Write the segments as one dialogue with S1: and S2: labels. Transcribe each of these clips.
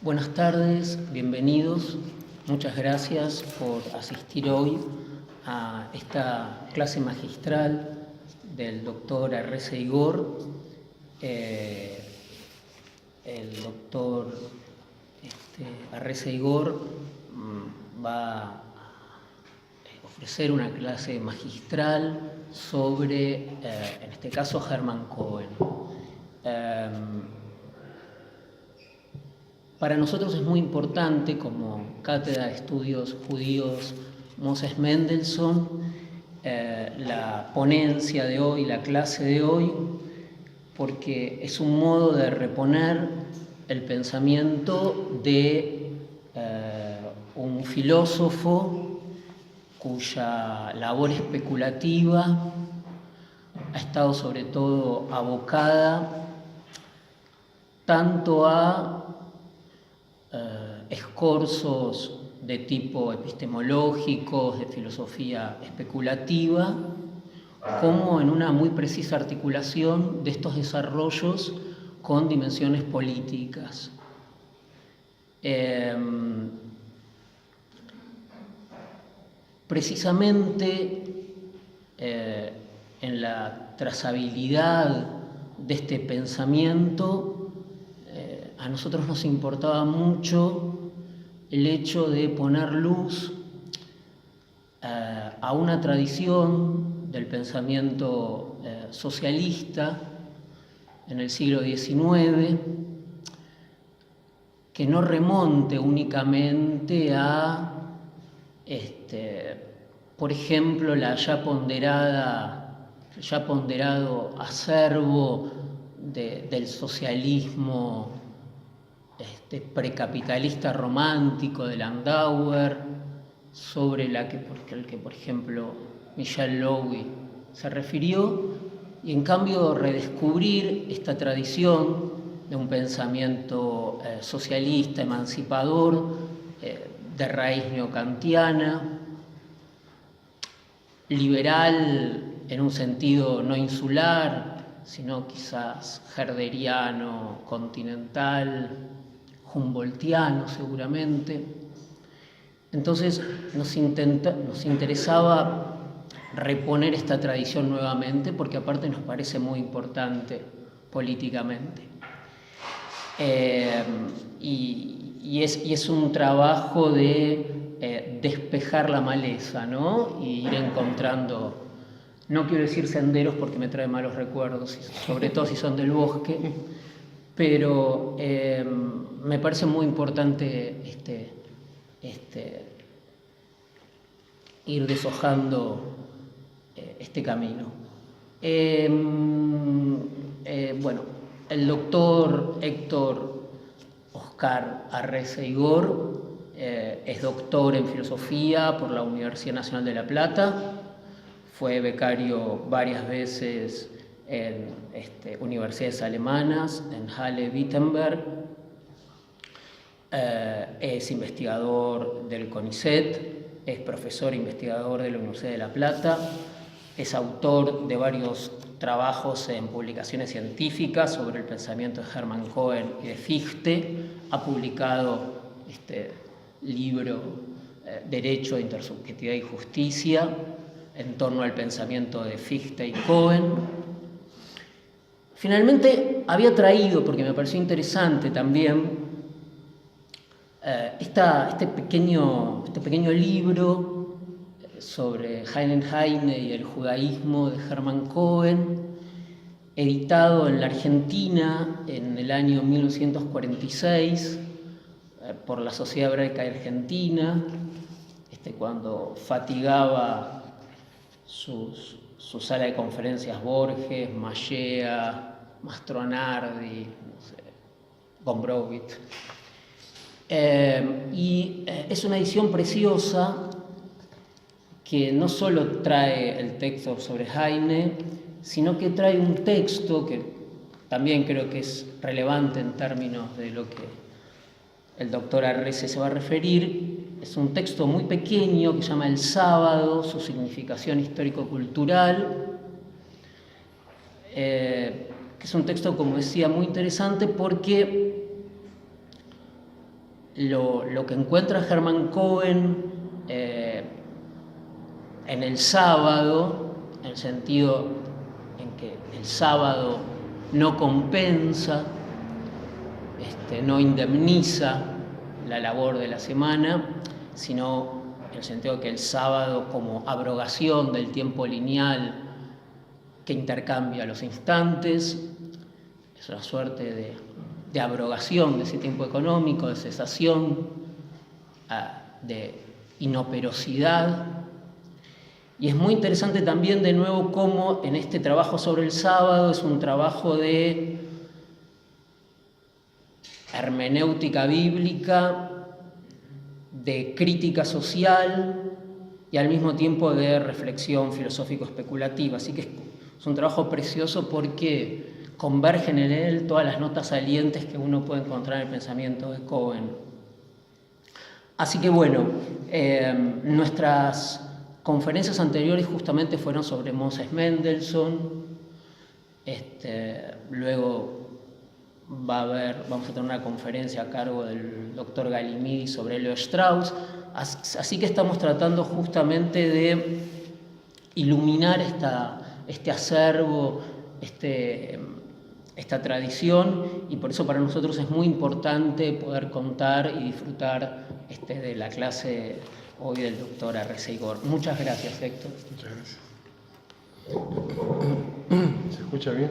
S1: Buenas tardes, bienvenidos. Muchas gracias por asistir hoy a esta clase magistral del doctor Arrese Igor. El doctor Arrese Igor va a ofrecer una clase magistral sobre, en este caso, Hermann Cohen. Para nosotros es muy importante, como Cátedra de Estudios Judíos Moses Mendelssohn, la ponencia de hoy, la clase de hoy, porque es un modo de reponer el pensamiento de un filósofo cuya labor especulativa ha estado sobre todo abocada tanto a escorzos de tipo epistemológicos, de filosofía especulativa, como en una muy precisa articulación de estos desarrollos con dimensiones políticas. Precisamente en la trazabilidad de este pensamiento, a nosotros nos importaba mucho el hecho de poner luz a una tradición del pensamiento socialista en el siglo XIX que no remonte únicamente a, por ejemplo, el ya ponderado acervo del socialismo precapitalista romántico de Landauer, sobre el que, por ejemplo, Michel Louis se refirió, y en cambio redescubrir esta tradición de un pensamiento socialista, emancipador, de raíz neokantiana, liberal en un sentido no insular, sino quizás herderiano, continental, humboldtiano seguramente. Entonces nos interesaba reponer esta tradición nuevamente, porque aparte nos parece muy importante políticamente. Y es un trabajo de despejar la maleza, ¿no? Y ir encontrando, no quiero decir senderos porque me trae malos recuerdos, sobre todo si son del bosque, pero me parece muy importante ir deshojando este camino. Bueno, el doctor Héctor Oscar Arrese Igor es doctor en filosofía por la Universidad Nacional de La Plata, fue becario varias veces en universidades alemanas, en Halle-Wittenberg, es investigador del CONICET, es profesor investigador de la Universidad de La Plata, es autor de varios trabajos en publicaciones científicas sobre el pensamiento de Hermann Cohen y de Fichte, ha publicado este libro Derecho, Intersubjetividad y Justicia, en torno al pensamiento de Fichte y Cohen. Finalmente había traído, porque me pareció interesante también, este pequeño libro sobre Heinrich Heine y el judaísmo de Hermann Cohen, editado en la Argentina en el año 1946 por la Sociedad Hebraica Argentina, cuando fatigaba su sala de conferencias Borges, Mallea, Mastronardi, no sé, Gombrowicz. Y es una edición preciosa que no solo trae el texto sobre Heine, sino que trae un texto que también creo que es relevante en términos de lo que el doctor Arrese se va a referir. Es un texto muy pequeño que se llama El Sábado, su significación histórico-cultural, que es un texto, como decía, muy interesante porque lo que encuentra Hermann Cohen en el sábado, en el sentido en que el sábado no compensa, no indemniza la labor de la semana, sino en el sentido de que el sábado, como abrogación del tiempo lineal que intercambia los instantes, es una suerte de abrogación de ese tiempo económico, de cesación, de inoperosidad. Y es muy interesante también, de nuevo, cómo en este trabajo sobre el sábado es un trabajo de hermenéutica bíblica, de crítica social y al mismo tiempo de reflexión filosófico-especulativa. Así que es un trabajo precioso porque convergen en él todas las notas salientes que uno puede encontrar en el pensamiento de Cohen. Así que bueno, nuestras conferencias anteriores justamente fueron sobre Moses Mendelssohn. Luego vamos a tener una conferencia a cargo del doctor Galimidi sobre Leo Strauss. Así que estamos tratando justamente de iluminar este acervo, esta tradición, y por eso para nosotros es muy importante poder contar y disfrutar de la clase hoy del doctor Arrese Igor. Muchas gracias, Héctor.
S2: Muchas gracias. ¿Se escucha bien?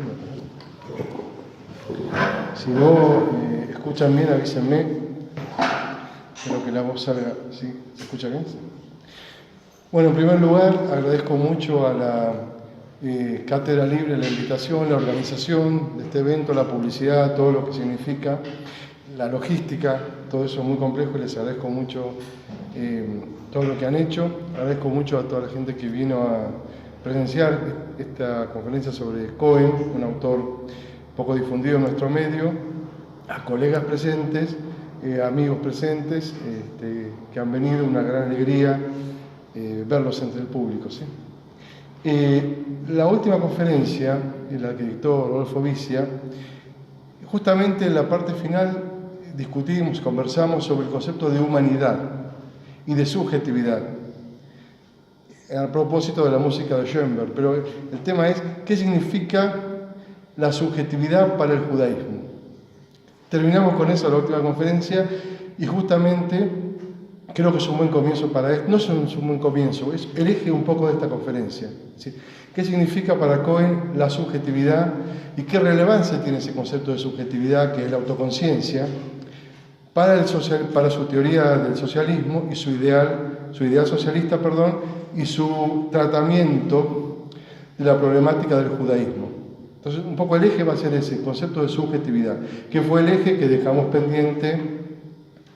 S2: Si no escuchan bien, avísenme. Espero que la voz salga. ¿Sí? ¿Se escucha bien? Sí. Bueno, en primer lugar, agradezco mucho a la Cátedra Libre la invitación, la organización de este evento, la publicidad, todo lo que significa, la logística, todo eso es muy complejo y les agradezco mucho todo lo que han hecho. Agradezco mucho a toda la gente que vino a presenciar esta conferencia sobre Cohen, un autor poco difundido en nuestro medio, a colegas presentes, amigos presentes que han venido, una gran alegría verlos entre el público, ¿sí? La última conferencia, en la que dictó Rodolfo Vicia, justamente en la parte final discutimos, conversamos sobre el concepto de humanidad y de subjetividad, a propósito de la música de Schoenberg, pero el tema es ¿qué significa la subjetividad para el judaísmo? Terminamos con eso la última conferencia y justamente creo que es un buen comienzo para esto. No es un buen comienzo, es el eje un poco de esta conferencia, ¿sí? ¿Qué significa para Cohen la subjetividad y qué relevancia tiene ese concepto de subjetividad, que es la autoconciencia, para su teoría del socialismo y su ideal socialista, y su tratamiento de la problemática del judaísmo? Entonces, un poco el eje va a ser ese concepto de subjetividad, que fue el eje que dejamos pendiente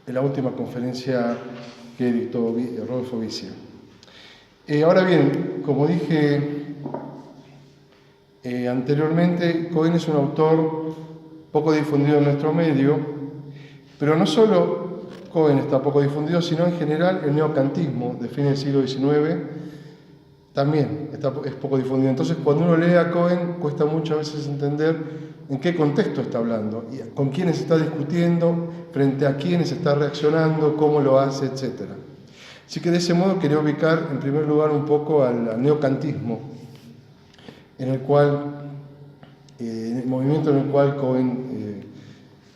S2: en la última conferencia que dictó Rodolfo Vicia. Ahora bien, como dije anteriormente, Cohen es un autor poco difundido en nuestro medio, pero no solo Cohen está poco difundido, sino en general el neocantismo de fines del siglo XIX también es poco difundido. Entonces, cuando uno lee a Cohen, cuesta mucho a veces entender en qué contexto está hablando, y con quiénes está discutiendo, frente a quiénes está reaccionando, cómo lo hace, etc. Así que de ese modo quería ubicar en primer lugar un poco al neocantismo, en el movimiento en el cual Cohen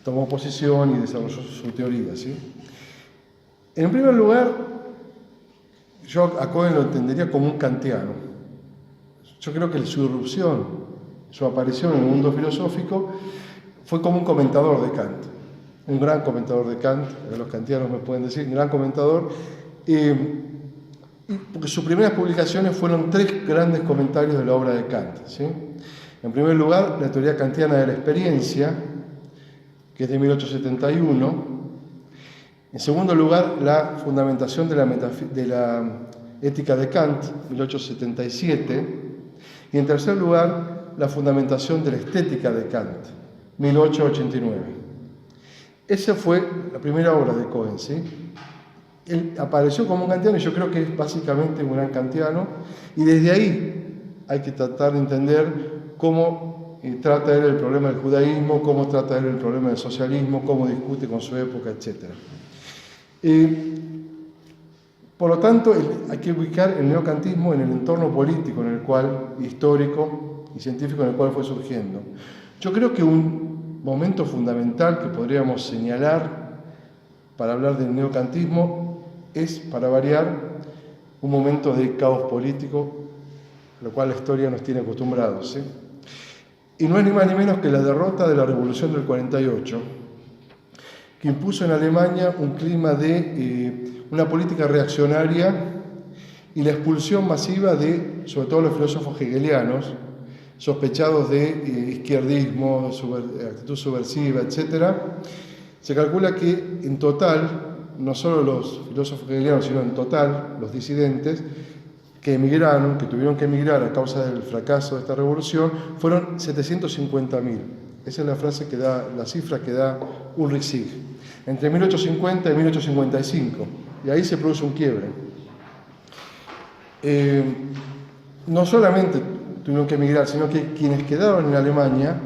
S2: tomó posición y desarrolló su teoría, ¿sí? En primer lugar, yo a Cohen lo entendería como un kantiano. Yo creo que su irrupción, su aparición en el mundo filosófico, fue como un comentador de Kant, un gran comentador de Kant, los kantianos me pueden decir, un gran comentador, porque sus primeras publicaciones fueron 3 grandes comentarios de la obra de Kant, ¿sí? En primer lugar, la teoría kantiana de la experiencia, que es de 1871. En segundo lugar, la fundamentación de la ética de Kant, 1877. Y en tercer lugar, la fundamentación de la estética de Kant, 1889. Esa fue la primera obra de Cohen, ¿sí? Él apareció como un kantiano y yo creo que es básicamente un gran kantiano, y desde ahí hay que tratar de entender cómo trata él el problema del judaísmo, cómo trata él el problema del socialismo, cómo discute con su época, etc. Por lo tanto, hay que ubicar el neocantismo en el entorno político, en el cual, histórico y científico, en el cual fue surgiendo. Yo creo que un momento fundamental que podríamos señalar para hablar del neocantismo es, para variar, un momento de caos político, a lo cual la historia nos tiene acostumbrados, ¿sí? Y no es ni más ni menos que la derrota de la Revolución del 48, que impuso en Alemania un clima de una política reaccionaria y la expulsión masiva de, sobre todo, los filósofos hegelianos, sospechados de izquierdismo, actitud subversiva, etc. Se calcula que en total, no solo los filósofos hegelianos, sino en total los disidentes que emigraron, que tuvieron que emigrar a causa del fracaso de esta revolución, fueron 750.000. Esa es la cifra que da Ulrich Sieg, entre 1850 y 1855, y ahí se produce un quiebre. No solamente tuvieron que emigrar, sino que quienes quedaron en Alemania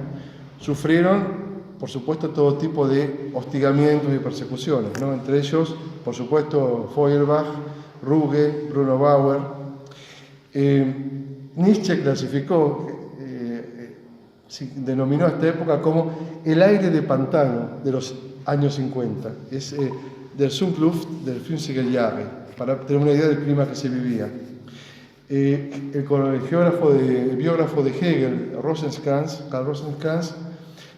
S2: sufrieron, por supuesto, todo tipo de hostigamientos y persecuciones, ¿no? Entre ellos, por supuesto, Feuerbach, Ruge, Bruno Bauer. Nietzsche denominó a esta época como el aire de pantano de los años 50, es del Zugluft del 50er Jahre, para tener una idea del clima que se vivía. El biógrafo de Hegel, Karl Rosenkranz,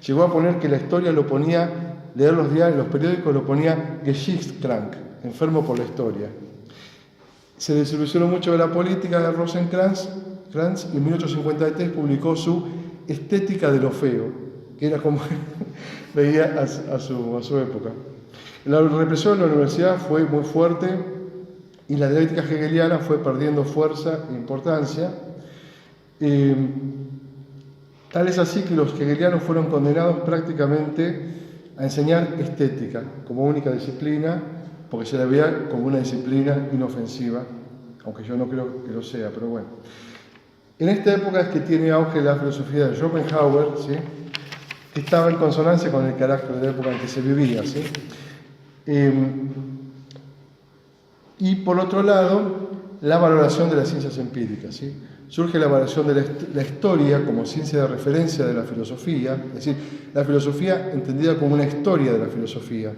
S2: llegó a poner que la historia lo ponía, leer los diarios, los periódicos, lo ponía Geschichtskrank, enfermo por la historia. Se desilusionó mucho de la política de Rosenkranz y en 1853 publicó su Estética de lo feo, que era como veía a su época. La represión en la universidad fue muy fuerte y la dialéctica hegeliana fue perdiendo fuerza e importancia. Tal es así que los hegelianos fueron condenados prácticamente a enseñar estética como única disciplina, porque se la veía como una disciplina inofensiva, aunque yo no creo que lo sea, pero bueno. En esta época es que tiene auge la filosofía de Schopenhauer, ¿sí? Que estaba en consonancia con el carácter de la época en que se vivía, ¿sí? Y por otro lado, la valoración de las ciencias empíricas, ¿sí? Surge la valoración de la historia como ciencia de referencia de la filosofía, es decir, la filosofía entendida como una historia de la filosofía.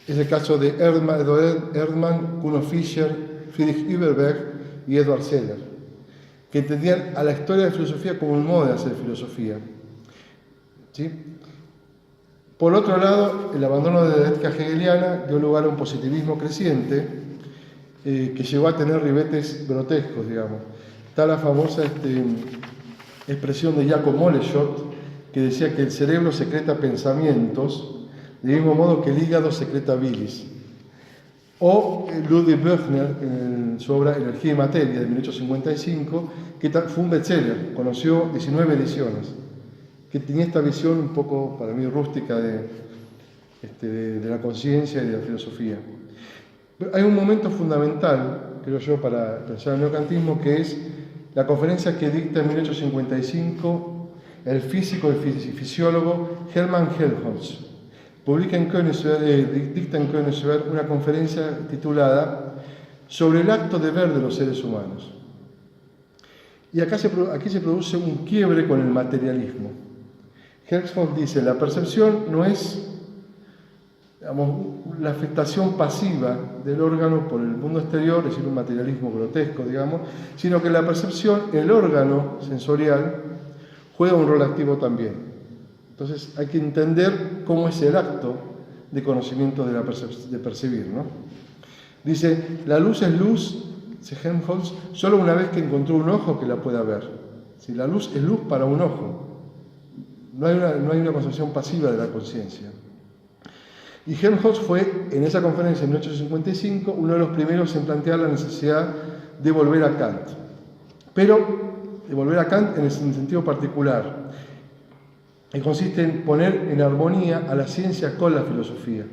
S2: Es el caso de Edward Erdmann, Kuno Fischer, Friedrich Überberg y Edward Seller, que entendían a la historia de la filosofía como un modo de hacer filosofía, ¿sí? Por otro lado, el abandono de la dialéctica hegeliana dio lugar a un positivismo creciente que llegó a tener ribetes grotescos, digamos. Está la famosa expresión de Jacob Moleschott, que decía que el cerebro secreta pensamientos, del mismo modo que el hígado secreta bilis. O Ludwig Böchner, en su obra Energía y Materia, de 1855, que fue un bestseller, conoció 19 ediciones, que tenía esta visión un poco, para mí, rústica de la conciencia y de la filosofía. Pero hay un momento fundamental, creo yo, para pensar el neocantismo, que es la conferencia que dicta en 1855 el físico y fisiólogo Hermann Helmholtz. Dicta en Königsberg una conferencia titulada Sobre el acto de ver de los seres humanos. Y aquí se produce un quiebre con el materialismo. Helmholtz dice, la percepción no es, digamos, la afectación pasiva del órgano por el mundo exterior, es decir, un materialismo grotesco, digamos, sino que la percepción, el órgano sensorial, juega un rol activo también. Entonces hay que entender cómo es el acto de conocimiento de percibir, ¿no? Dice, la luz es luz, dice Helmholtz, solo una vez que encontró un ojo que la pueda ver. Si la luz es luz para un ojo, no hay una concepción pasiva de la conciencia. Y Helmholtz fue, en esa conferencia en 1855, uno de los primeros en plantear la necesidad de volver a Kant. Pero de volver a Kant en sentido particular, que consiste en poner en armonía a la ciencia con la filosofía.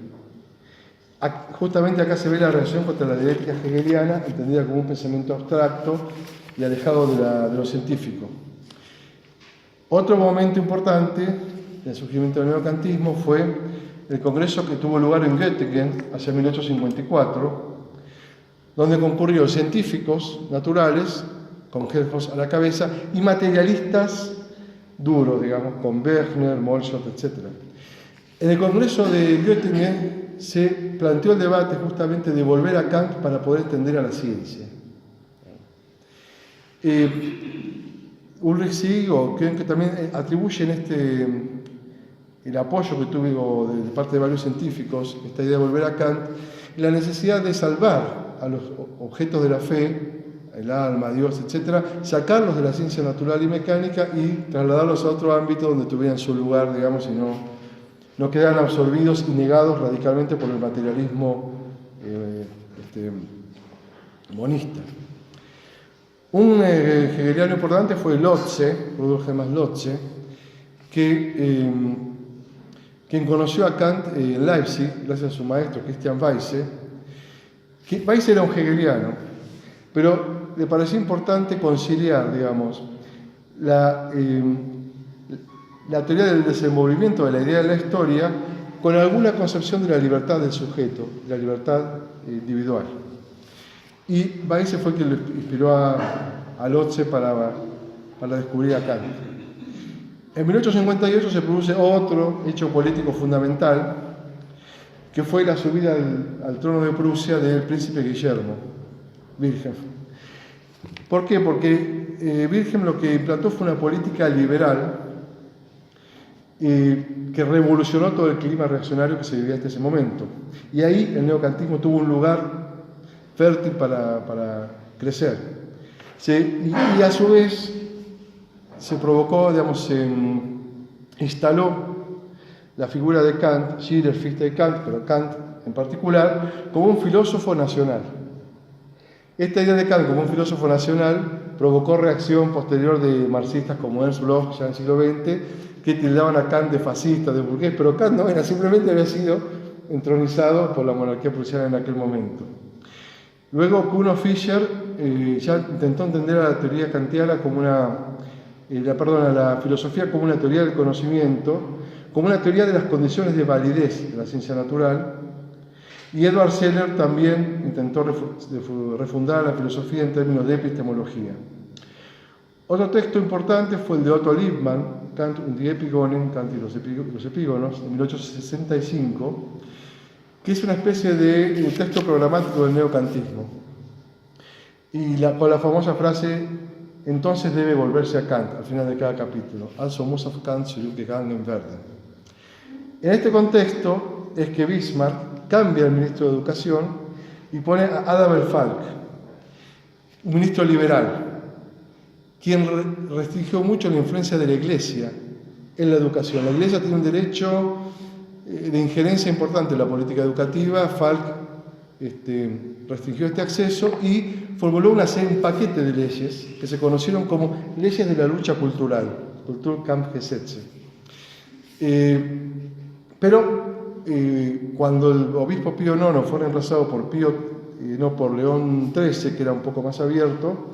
S2: Justamente acá se ve la reacción contra la dialéctica hegeliana, entendida como un pensamiento abstracto y alejado de lo científico. Otro momento importante del surgimiento del neokantismo fue el congreso que tuvo lugar en Göttingen hacia 1854, donde concurrieron científicos naturales, con Helmholtz a la cabeza, y materialistas duros, digamos, con Bergner, Mollschott, etc. En el congreso de Göttingen se planteó el debate justamente de volver a Kant para poder entender a la ciencia. Ulrich Sieg o que también atribuyen el apoyo que tuvo de parte de varios científicos, esta idea de volver a Kant, la necesidad de salvar a los objetos de la fe, el alma, Dios, etc., sacarlos de la ciencia natural y mecánica y trasladarlos a otro ámbito donde tuvieran su lugar, digamos, y no quedaran absorbidos y negados radicalmente por el materialismo monista. Un hegeliano importante fue Lotze, Rudolf Hermann Lotze, quien conoció a Kant en Leipzig, gracias a su maestro Christian Weisse. Weisse era un hegeliano, pero le pareció importante conciliar, digamos, la teoría del desenvolvimiento de la idea de la historia con alguna concepción de la libertad del sujeto, la libertad individual. Y Weisse fue quien le inspiró a Lotze para descubrir a Kant. En 1858 se produce otro hecho político fundamental, que fue la subida al trono de Prusia del príncipe Guillermo, Wilhelm. ¿Por qué? Porque Wilhelm lo que implantó fue una política liberal que revolucionó todo el clima reaccionario que se vivía hasta ese momento. Y ahí el neokantismo tuvo un lugar fértil para crecer. Y a su vez se provocó, digamos, se instaló la figura de Kant, Schiller, Fichte y Kant, pero Kant en particular, como un filósofo nacional. Esta idea de Kant como un filósofo nacional provocó reacción posterior de marxistas como Ernst Bloch, ya en el siglo XX, que tildaban a Kant de fascista, de burgués, pero Kant no era, simplemente había sido entronizado por la monarquía prusiana en aquel momento. Luego Kuno Fischer ya intentó entender a la teoría kantiana como a la filosofía como una teoría del conocimiento, como una teoría de las condiciones de validez de la ciencia natural, y Edward Seller también intentó refundar la filosofía en términos de epistemología. Otro texto importante fue el de Otto Liebmann, Kant und die Epigonen, Kant y los epígonos, de 1865, que es una especie de texto programático del neokantismo. Y con la famosa frase, entonces debe volverse a Kant, al final de cada capítulo, also muss auf Kant zurückgegangen werden. En este contexto es que Bismarck cambia al ministro de Educación y pone a Adalbert Falk, un ministro liberal, quien restringió mucho la influencia de la Iglesia en la educación. La Iglesia tiene un derecho de injerencia importante en la política educativa. Falk restringió este acceso y formuló un paquete de leyes que se conocieron como leyes de la lucha cultural, Kulturkampfgesetze. Pero cuando el obispo Pío IX fue reemplazado por León XIII, que era un poco más abierto,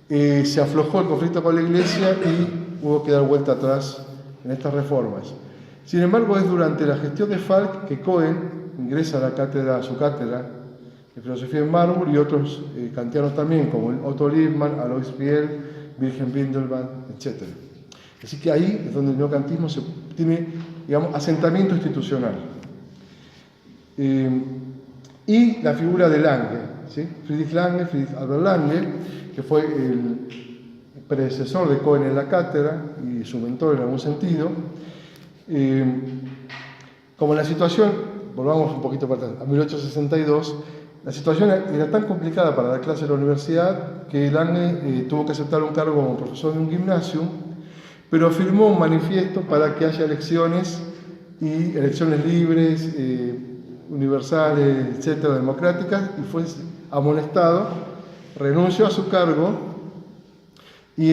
S2: se aflojó el conflicto con la Iglesia y hubo que dar vuelta atrás en estas reformas. Sin embargo, es durante la gestión de Falk que Cohen ingresa a su cátedra de filosofía en Marburg, y otros kantianos también, como Otto Liebmann, Alois Biel, Wilhelm Windelband, etc. Así que ahí es donde el neokantismo tiene, digamos, asentamiento institucional. Y la figura de Lange, ¿sí? Friedrich Albert Lange, que fue el predecesor de Cohen en la cátedra y su mentor en algún sentido. Como la situación, volvamos un poquito para atrás, a 1862, la situación era tan complicada para dar clase en la universidad que Lange tuvo que aceptar un cargo como profesor de un gimnasio, pero firmó un manifiesto para que haya elecciones libres, universales, etcétera, democráticas, y fue amonestado, renunció a su cargo y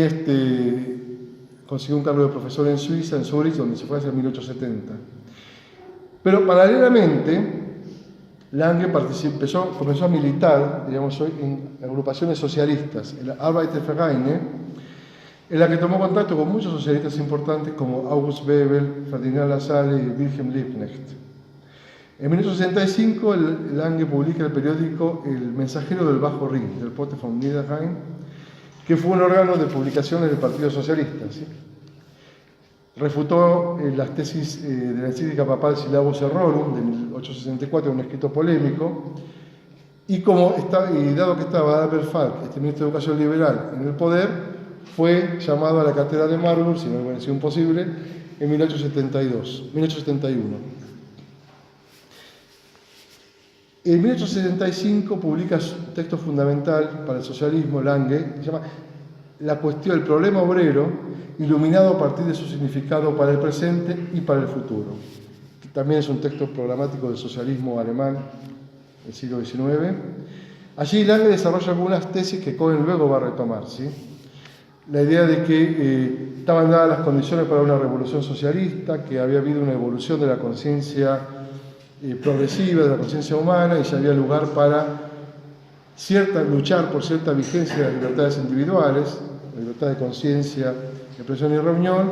S2: consiguió un cargo de profesor en Suiza, en Zurich, donde se fue hacia 1870. Pero paralelamente, Lange comenzó a militar, digamos, en agrupaciones socialistas, el Arbeitervereine, en la que tomó contacto con muchos socialistas importantes como August Bebel, Ferdinand Lassalle y Wilhelm Liebknecht. En 1965, Lange publica el periódico El Mensajero del Bajo Rin, del Pote von Niederrhein, que fue un órgano de publicaciones del Partido Socialista. ¿Sí? Refutó las tesis de la encíclica papal Syllabus Errorum de 1864, un escrito polémico, y dado que estaba Albert Falk, este ministro de Educación liberal, en el poder, fue llamado a la cátedra de Marburg, si no hubiera sido imposible, en 1871. En 1875 publica un texto fundamental para el socialismo, Lange, que se llama La cuestión, el problema obrero, iluminado a partir de su significado para el presente y para el futuro. Que también es un texto programático del socialismo alemán del siglo XIX. Allí Lange desarrolla algunas tesis que Cohen luego va a retomar, ¿sí? La idea de que estaban dadas las condiciones para una revolución socialista, que había habido una evolución de la conciencia progresiva, de la conciencia humana, y ya había lugar para luchar por cierta vigencia de las libertades individuales, la libertad de conciencia, expresión y reunión,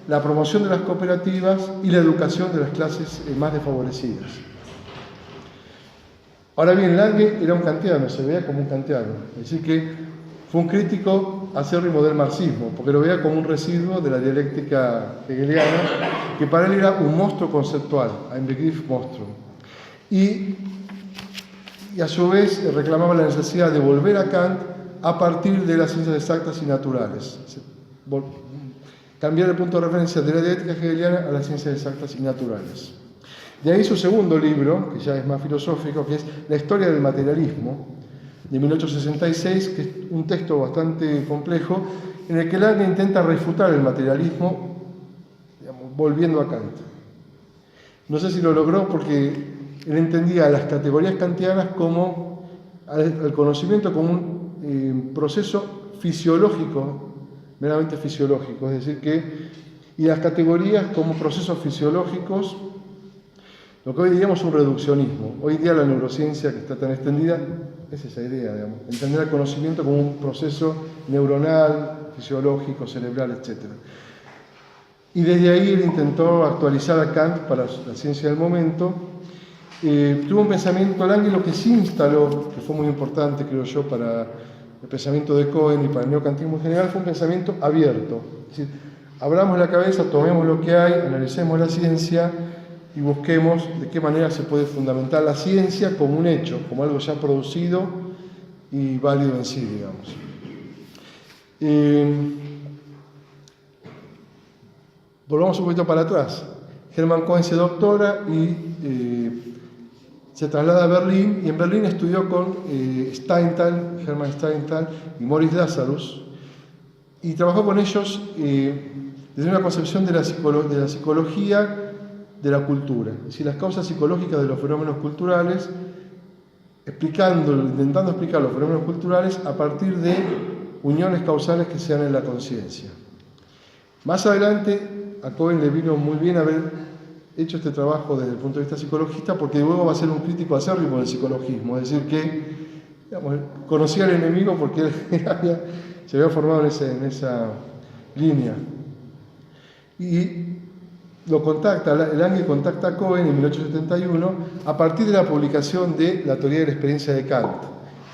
S2: la promoción de las cooperativas y la educación de las clases más desfavorecidas. Ahora bien, Lange era un kantiano, se veía como un kantiano, es decir que fue un crítico acérrimo del marxismo, porque lo veía como un residuo de la dialéctica hegeliana, que para él era un monstruo conceptual, ein Begriffsmonstrum. Y a su vez reclamaba la necesidad de volver a Kant a partir de las ciencias exactas y naturales. Cambiar el punto de referencia de la dialéctica hegeliana a las ciencias exactas y naturales. De ahí su segundo libro, que ya es más filosófico, que es La historia del materialismo, de 1866, que es un texto bastante complejo, en el que Lange intenta refutar el materialismo, digamos, volviendo a Kant. No sé si lo logró porque él entendía las categorías kantianas como el conocimiento como un proceso fisiológico, meramente fisiológico, es decir y las categorías como procesos fisiológicos, lo que hoy diríamos un reduccionismo. Hoy día la neurociencia, que está tan extendida, es esa idea, digamos, entender el conocimiento como un proceso neuronal, fisiológico, cerebral, etc. Y desde ahí él intentó actualizar a Kant para la ciencia del momento. Tuvo un pensamiento, Lange lo que sí instaló, que fue muy importante, creo yo, para el pensamiento de Cohen y para el neocantismo en general, fue un pensamiento abierto. Es decir, abramos la cabeza, tomemos lo que hay, analicemos la ciencia y busquemos de qué manera se puede fundamentar la ciencia como un hecho, como algo ya producido y válido en sí, digamos. Volvamos un poquito para atrás. Hermann Cohen se doctora y se traslada a Berlín, y en Berlín estudió con Hermann Steinthal y Moritz Lazarus, y trabajó con ellos desde una concepción de la psicología de la cultura, es decir, las causas psicológicas de los fenómenos culturales, intentando explicar los fenómenos culturales a partir de uniones causales que se dan en la conciencia. Más adelante, a Cohen le vino muy bien haber hecho este trabajo desde el punto de vista psicologista, porque luego va a ser un crítico acérrimo del psicologismo, es decir, que digamos, conocía al enemigo porque él se había formado en esa línea. Y lo contacta, Lange contacta a Cohen en 1871 a partir de la publicación de La teoría de la experiencia de Kant,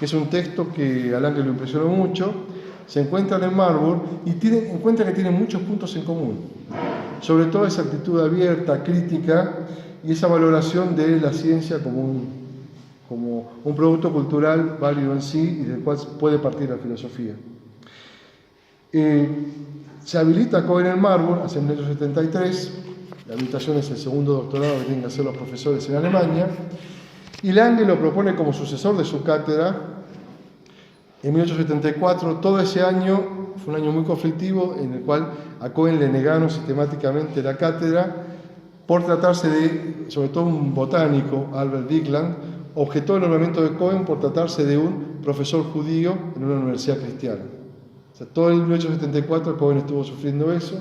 S2: que es un texto que a Lange lo impresionó mucho. Se encuentran en Marburg y encuentran que tienen muchos puntos en común, sobre todo esa actitud abierta, crítica y esa valoración de la ciencia como un producto cultural válido en sí y del cual puede partir la filosofía. Se habilita Cohen en Marburg hacia 1973. La habilitación es el segundo doctorado que tienen que hacer los profesores en Alemania, y Lange lo propone como sucesor de su cátedra en 1874. Todo ese año fue un año muy conflictivo, en el cual a Cohen le negaron sistemáticamente la cátedra por tratarse de, sobre todo un botánico, Albert Wigland, objetó el nombramiento de Cohen por tratarse de un profesor judío en una universidad cristiana. O sea, todo el 1874 Cohen estuvo sufriendo eso.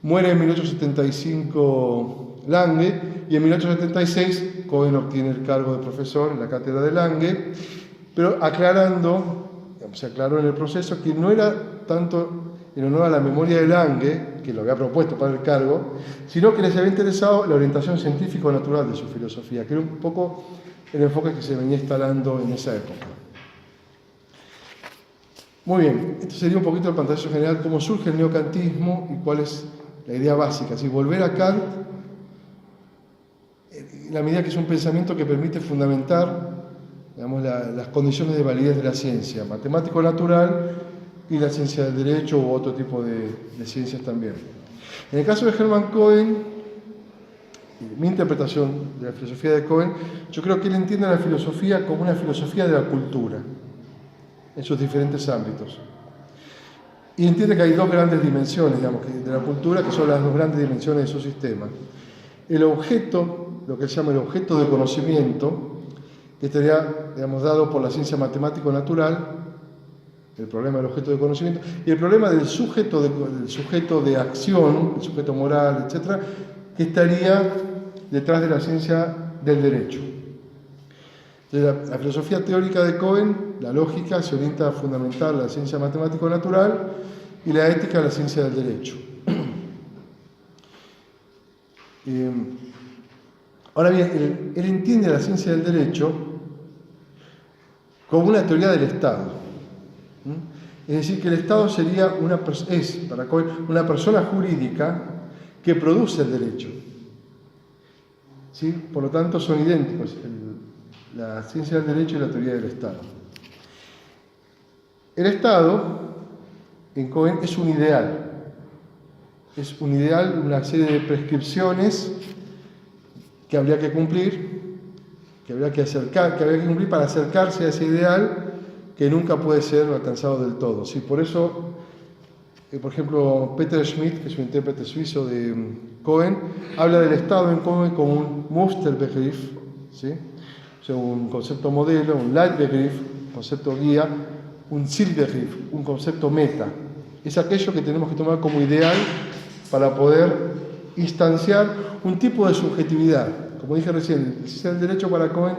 S2: Muere en 1875 Lange, y en 1876 Cohen obtiene el cargo de profesor en la cátedra de Lange, pero se aclaró en el proceso que no era tanto en honor a la memoria de Lange, que lo había propuesto para el cargo, sino que les había interesado la orientación científico-natural de su filosofía, que era un poco el enfoque que se venía instalando en esa época. Muy bien, esto sería un poquito el pantallazo general, cómo surge el neocantismo y cuál es la idea básica. Así, volver a Kant, en la medida que es un pensamiento que permite fundamentar, digamos, las condiciones de validez de la ciencia, matemático-natural y la ciencia del derecho u otro tipo de ciencias también. En el caso de Hermann Cohen, mi interpretación de la filosofía de Cohen, yo creo que él entiende la filosofía como una filosofía de la cultura, en sus diferentes ámbitos. Y entiende que hay dos grandes dimensiones, digamos, de la cultura, que son las dos grandes dimensiones de su sistema. El objeto, lo que él llama el objeto de conocimiento, que estaría, digamos, dado por la ciencia matemático-natural, el problema del objeto de conocimiento, y el problema del sujeto de acción, el sujeto moral, etc., que estaría detrás de la ciencia del derecho. Entonces, la filosofía teórica de Cohen, la lógica, se orienta a fundamentar la ciencia matemático-natural y la ética, la ciencia del derecho. Ahora bien, él entiende la ciencia del derecho como una teoría del Estado. Es decir, que el Estado sería para Cohen, una persona jurídica que produce el derecho. ¿Sí? Por lo tanto, son idénticos la ciencia del derecho y la teoría del Estado. El Estado, en Cohen, es un ideal. Es un ideal, una serie de prescripciones que habría que cumplir, que habría que cumplir para acercarse a ese ideal que nunca puede ser alcanzado del todo. ¿Sí? Por eso, por ejemplo, Peter Schmidt, que es un intérprete suizo de Cohen, habla del Estado en Cohen como un Musterbegriff, ¿sí? O sea, un concepto modelo, un Leitbegriff, concepto guía, un Zielbegriff, un concepto meta. Es aquello que tenemos que tomar como ideal para poder instanciar un tipo de subjetividad. Como dije recién, el derecho para Cohen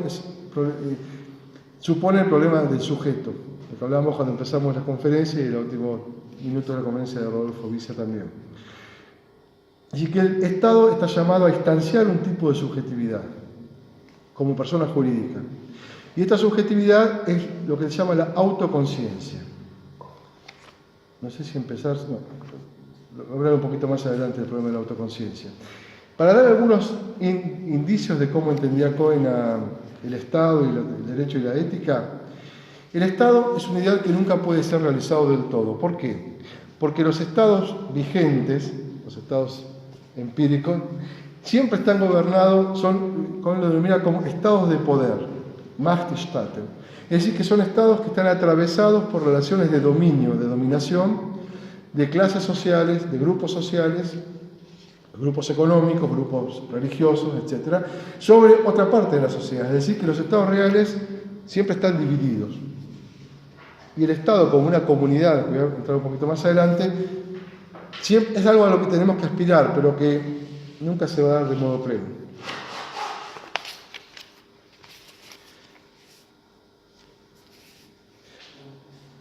S2: supone el problema del sujeto, lo que hablábamos cuando empezamos la conferencia y el último minuto de la conferencia de Rodolfo Vicia también. Así que el Estado está llamado a instanciar un tipo de subjetividad como persona jurídica. Y esta subjetividad es lo que se llama la autoconciencia. No sé si empezar, no, hablar un poquito más adelante del problema de la autoconciencia. Para dar algunos indicios de cómo entendía Cohen el Estado y el derecho y la ética, el Estado es un ideal que nunca puede ser realizado del todo. ¿Por qué? Porque los estados vigentes, los estados empíricos, siempre están gobernados, Cohen lo denomina como estados de poder, Machtstaaten. Es decir, que son estados que están atravesados por relaciones de dominio, de dominación, de clases sociales, de grupos sociales, grupos económicos, grupos religiosos, etc., sobre otra parte de la sociedad. Es decir, que los estados reales siempre están divididos. Y el Estado, como una comunidad, que voy a entrar un poquito más adelante, siempre es algo a lo que tenemos que aspirar, pero que nunca se va a dar de modo pleno.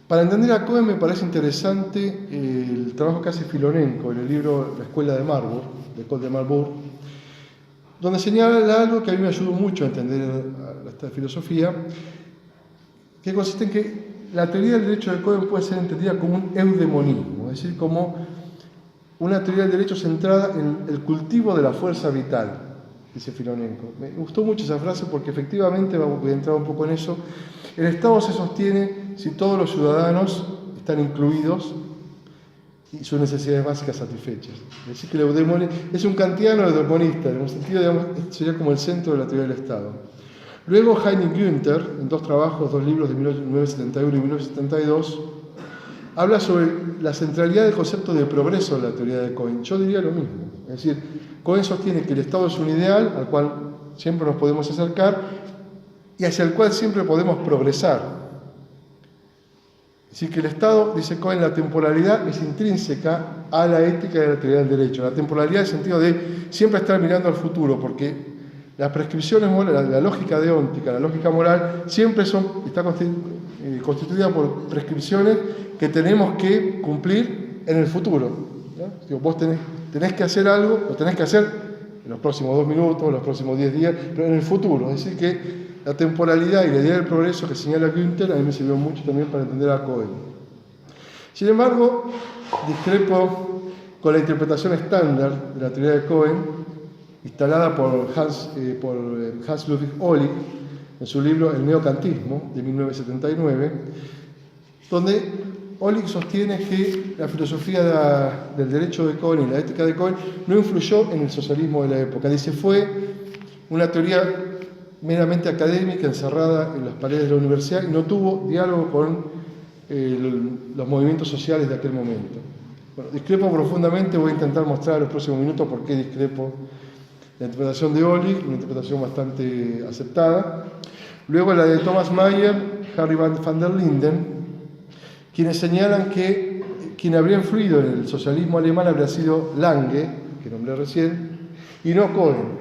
S2: Para entender a Cohen me parece interesante el trabajo que hace Filonenko en el libro La Escuela de Marburg, de École de Marburg, donde señala algo que a mí me ayudó mucho a entender esta filosofía, que consiste en que la teoría del derecho de Cohen puede ser entendida como un eudemonismo, es decir, como una teoría del derecho centrada en el cultivo de la fuerza vital, dice Filonenko. Me gustó mucho esa frase porque efectivamente, voy a entrar un poco en eso, el Estado se sostiene si todos los ciudadanos están incluidos y sus necesidades básicas satisfechas. Es decir, que el eudemonismo es un kantiano eudemonista, en un sentido, digamos, sería como el centro de la teoría del Estado. Luego Heinrich Günther, en dos libros de 1971 y 1972, habla sobre la centralidad del concepto de progreso en la teoría de Cohen. Yo diría lo mismo. Es decir, Cohen sostiene que el Estado es un ideal al cual siempre nos podemos acercar y hacia el cual siempre podemos progresar. Es decir, que el Estado, dice Cohen, la temporalidad es intrínseca a la ética de la teoría del derecho. La temporalidad en el sentido de siempre estar mirando al futuro, porque las prescripciones morales, la lógica deóntica, la lógica moral, siempre está constituida por prescripciones que tenemos que cumplir en el futuro, ¿no? Digo, vos tenés que hacer algo, lo tenés que hacer en los próximos 2 minutos, en los próximos 10 días, pero en el futuro. Es decir, que la temporalidad y la idea del progreso que señala Günther a mí me sirvió mucho también para entender a Cohen. Sin embargo, discrepo con la interpretación estándar de la teoría de Cohen, instalada por Hans Ludwig Ohlig en su libro El neocantismo, de 1979, donde Ohlig sostiene que la filosofía del derecho de Cohen y la ética de Cohen no influyó en el socialismo de la época. Dice, fue una teoría meramente académica, encerrada en las paredes de la universidad, y no tuvo diálogo con los movimientos sociales de aquel momento. Bueno, discrepo profundamente, voy a intentar mostrar en los próximos minutos por qué discrepo la interpretación de Ohlig, una interpretación bastante aceptada. Luego la de Thomas Mayer, Harry van der Linden, quienes señalan que quien habría influido en el socialismo alemán habría sido Lange, que nombré recién, y no Cohen.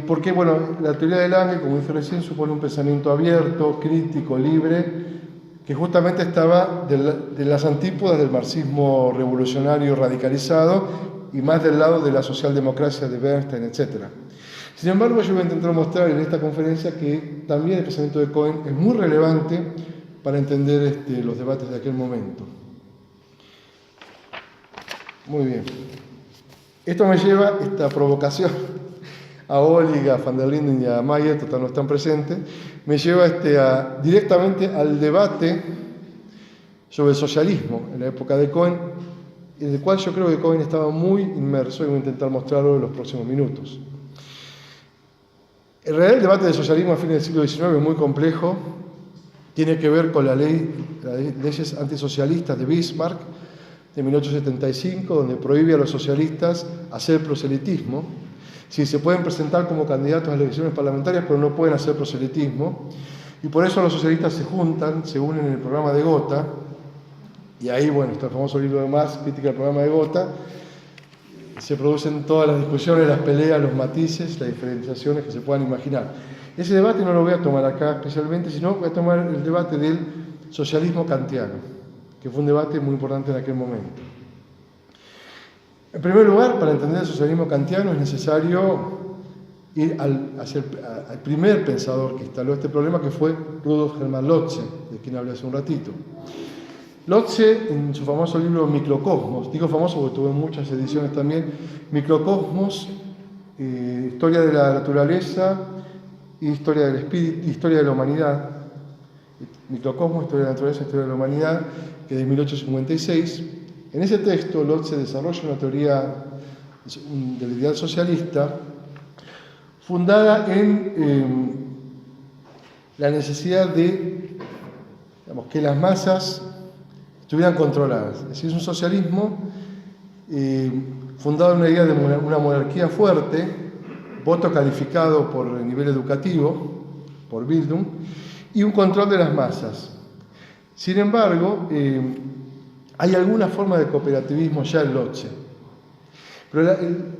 S2: Porque, bueno, la teoría de Lange, como dije recién, supone un pensamiento abierto, crítico, libre, que justamente estaba de las antípodas del marxismo revolucionario radicalizado y más del lado de la socialdemocracia de Bernstein, etc. Sin embargo, yo voy a intentar mostrar en esta conferencia que también el pensamiento de Cohen es muy relevante para entender los debates de aquel momento. Muy bien. Esto me lleva, esta provocación, a Ohlig, a van der Linden y a Mayer, total no están presentes, me lleva directamente al debate sobre el socialismo en la época de Cohen, en el cual yo creo que Cohen estaba muy inmerso y voy a intentar mostrarlo en los próximos minutos. En realidad el debate del socialismo a fines del siglo XIX es muy complejo, tiene que ver con las leyes antisocialistas de Bismarck de 1875, donde prohíbe a los socialistas hacer proselitismo. Sí, se pueden presentar como candidatos a las elecciones parlamentarias, pero no pueden hacer proselitismo. Y por eso los socialistas se unen en el programa de Gotha. Y ahí, bueno, está el famoso libro de Marx, Crítica del programa de Gotha. Se producen todas las discusiones, las peleas, los matices, las diferenciaciones que se puedan imaginar. Ese debate no lo voy a tomar acá especialmente, sino voy a tomar el debate del socialismo kantiano, que fue un debate muy importante en aquel momento. En primer lugar, para entender el socialismo kantiano es necesario ir al primer pensador que instaló este problema, que fue Rudolf Hermann Lotze, de quien hablé hace un ratito. Lotze, en su famoso libro Microcosmos, digo famoso porque tuvo muchas ediciones también, Microcosmos, Historia de la Naturaleza, Historia del Espíritu, Historia de la Humanidad, Microcosmos, Historia de la Naturaleza, Historia de la Humanidad, que es de 1856. En ese texto, Lotze desarrolla una teoría del ideal socialista fundada en la necesidad de, que las masas estuvieran controladas. Es decir, es un socialismo fundado en una idea de una monarquía fuerte, voto calificado por el nivel educativo, por Bildung, y un control de las masas. Sin embargo, hay alguna forma de cooperativismo ya en Lotze. Pero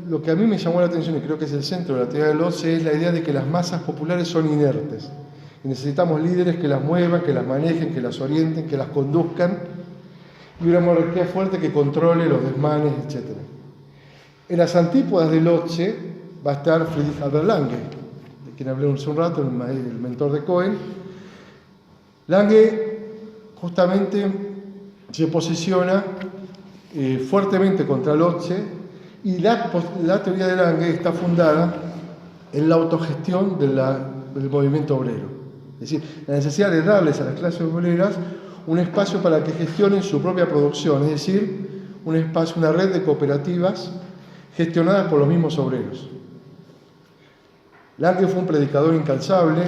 S2: lo que a mí me llamó la atención, y creo que es el centro de la teoría de Lotze, es la idea de que las masas populares son inertes. Y necesitamos líderes que las muevan, que las manejen, que las orienten, que las conduzcan, y una monarquía fuerte que controle los desmanes, etc. En las antípodas de Lotze va a estar Friedrich Albert Lange, de quien hablé hace un rato, el mentor de Cohen. Lange justamente se posiciona fuertemente contra Lotze, y la teoría de Lange está fundada en la autogestión del movimiento obrero. Es decir, la necesidad de darles a las clases obreras un espacio para que gestionen su propia producción, es decir, un espacio, una red de cooperativas gestionadas por los mismos obreros. Lange fue un predicador incansable,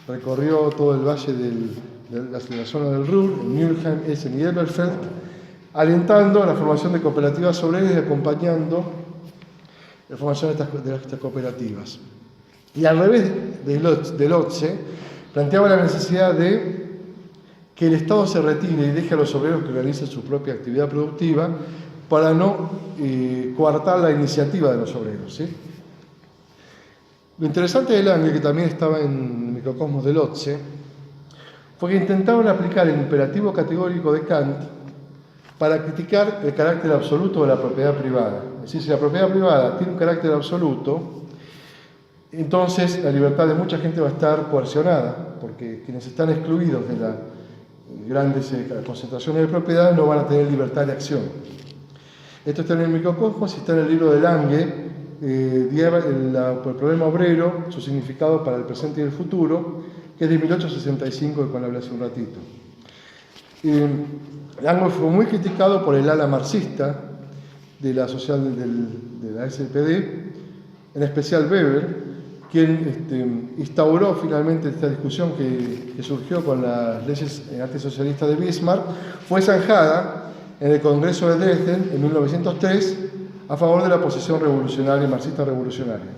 S2: recorrió todo el valle de la zona del Ruhr, en Mülheim, Essen y Elberfeld, alentando a la formación de cooperativas obreras y acompañando la formación de estas cooperativas. Y al revés de Lotze, planteaba la necesidad de que el Estado se retire y deje a los obreros que realicen su propia actividad productiva para no coartar la iniciativa de los obreros, ¿sí? Lo interesante de Lange, que también estaba en el Microcosmos de Lotze, fue que intentaban aplicar el imperativo categórico de Kant para criticar el carácter absoluto de la propiedad privada. Es decir, si la propiedad privada tiene un carácter absoluto, entonces la libertad de mucha gente va a estar coercionada, porque quienes están excluidos de las grandes concentraciones de propiedad no van a tener libertad de acción. Esto está en el Microcosmos y está en el libro de Lange, el problema obrero, su significado para el presente y el futuro, que es de 1865, del cual hablé hace un ratito. Lange fue muy criticado por el ala marxista de la SPD, en especial Weber, quien instauró finalmente esta discusión que surgió con las leyes antisocialistas de Bismarck. Fue zanjada en el Congreso de Dresden en 1903 a favor de la posición revolucionaria, marxista revolucionaria.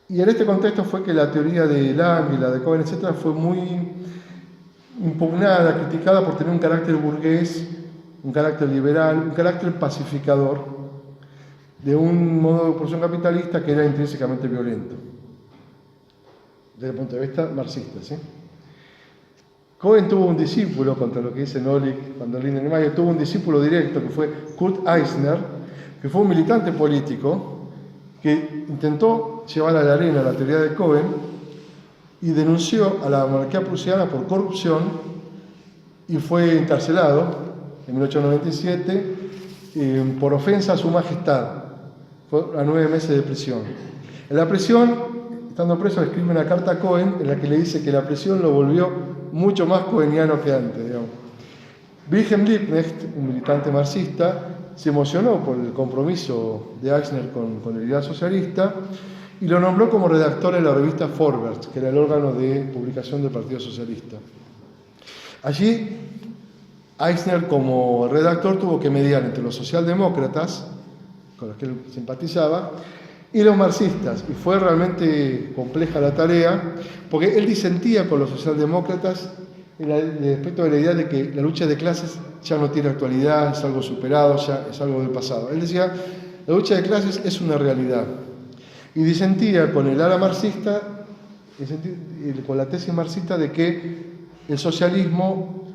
S2: Y en este contexto fue que la teoría de Lange, la de Cohen, etc., fue muy impugnada, criticada por tener un carácter burgués, un carácter liberal, un carácter pacificador, de un modo de producción capitalista que era intrínsecamente violento, desde el punto de vista marxista, ¿sí? Cohen tuvo un discípulo, contra lo que dice Nozick, cuando Lindenmayer tuvo un discípulo directo que fue Kurt Eisner, que fue un militante político que intentó llevar a la arena la teoría de Cohen y denunció a la monarquía prusiana por corrupción y fue encarcelado en 1897 por ofensa a su majestad. Fue a 9 meses de prisión. En la prisión, estando preso, escribe una carta a Cohen en la que le dice que la prisión lo volvió mucho más coheniano que antes, digamos. Wilhelm Liebknecht, un militante marxista, se emocionó por el compromiso de Eisner con el ideal socialista y lo nombró como redactor en la revista Vorwärts, que era el órgano de publicación del Partido Socialista. Allí, Eisner, como redactor, tuvo que mediar entre los socialdemócratas, con los que él simpatizaba, y los marxistas, y fue realmente compleja la tarea, porque él disentía con los socialdemócratas respecto de la idea de que la lucha de clases ya no tiene actualidad, es algo superado, ya es algo del pasado. Él decía, la lucha de clases es una realidad, y disentía con el ala marxista, con la tesis marxista de que el socialismo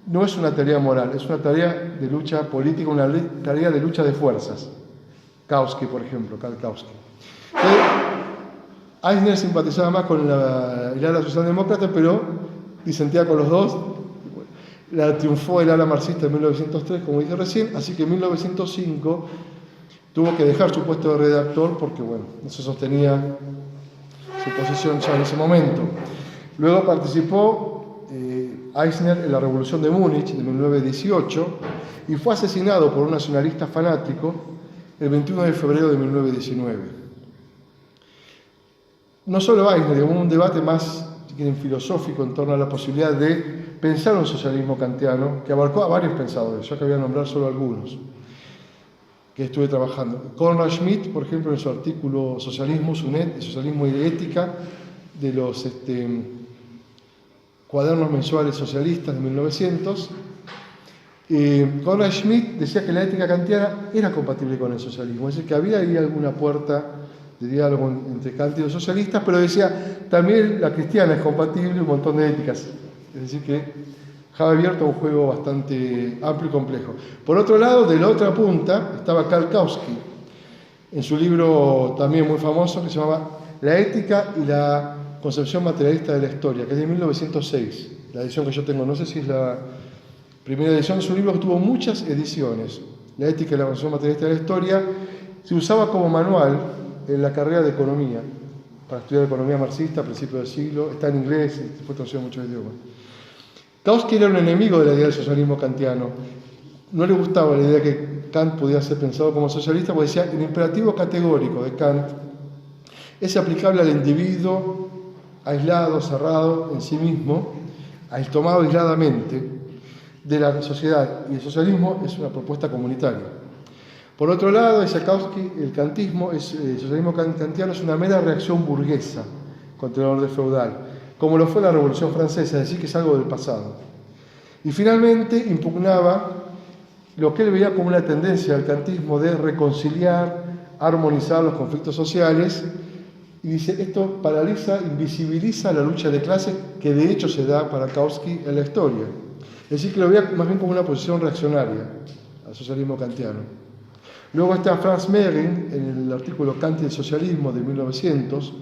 S2: no es una tarea moral, es una tarea de lucha política, una tarea de lucha de fuerzas. Kautsky, por ejemplo, Karl Kautsky. Eisner simpatizaba más con el ala socialdemócrata, pero disentía con los dos. Triunfó el ala marxista en 1903, como dije recién, así que en 1905 tuvo que dejar su puesto de redactor porque, bueno, no se sostenía su posición ya en ese momento. Luego participó Eisner en la Revolución de Múnich de 1918 y fue asesinado por un nacionalista fanático el 21 de febrero de 1919. No solo Eisner, hubo un debate más filosófico en torno a la posibilidad de pensar un socialismo kantiano que abarcó a varios pensadores, yo que voy a nombrar solo algunos que estuve trabajando. Konrad Schmidt, por ejemplo, en su artículo Socialismo y Ética, de los cuadernos mensuales socialistas de 1900, Konrad Schmidt decía que la ética kantiana era compatible con el socialismo, es decir, que había ahí alguna puerta de diálogo entre Kant y los socialistas, pero decía también la cristiana es compatible, un montón de éticas, es decir, que dejaba abierto un juego bastante amplio y complejo. Por otro lado, de la otra punta, estaba Karl Kautsky, en su libro también muy famoso, que se llamaba La ética y la concepción materialista de la historia, que es de 1906, la edición que yo tengo, no sé si es la primera edición, es un libro que tuvo muchas ediciones. La ética y la concepción materialista de la historia se usaba como manual en la carrera de economía, para estudiar economía marxista a principios del siglo, está en inglés y fue traducido en muchos idiomas. Kautsky era un enemigo de la idea del socialismo kantiano. No le gustaba la idea que Kant podía ser pensado como socialista, porque decía el imperativo categórico de Kant es aplicable al individuo aislado, cerrado en sí mismo, tomado aisladamente de la sociedad, y el socialismo es una propuesta comunitaria. Por otro lado, decía Kautsky, el socialismo kantiano es una mera reacción burguesa contra el orden feudal, como lo fue la Revolución Francesa, es decir, que es algo del pasado. Y finalmente impugnaba lo que él veía como una tendencia del kantismo de reconciliar, armonizar los conflictos sociales, y dice, esto paraliza, invisibiliza la lucha de clases que de hecho se da para Kautsky en la historia. Es decir, que lo veía más bien como una posición reaccionaria al socialismo kantiano. Luego está Franz Mehring, en el artículo Kant y el socialismo de 1900,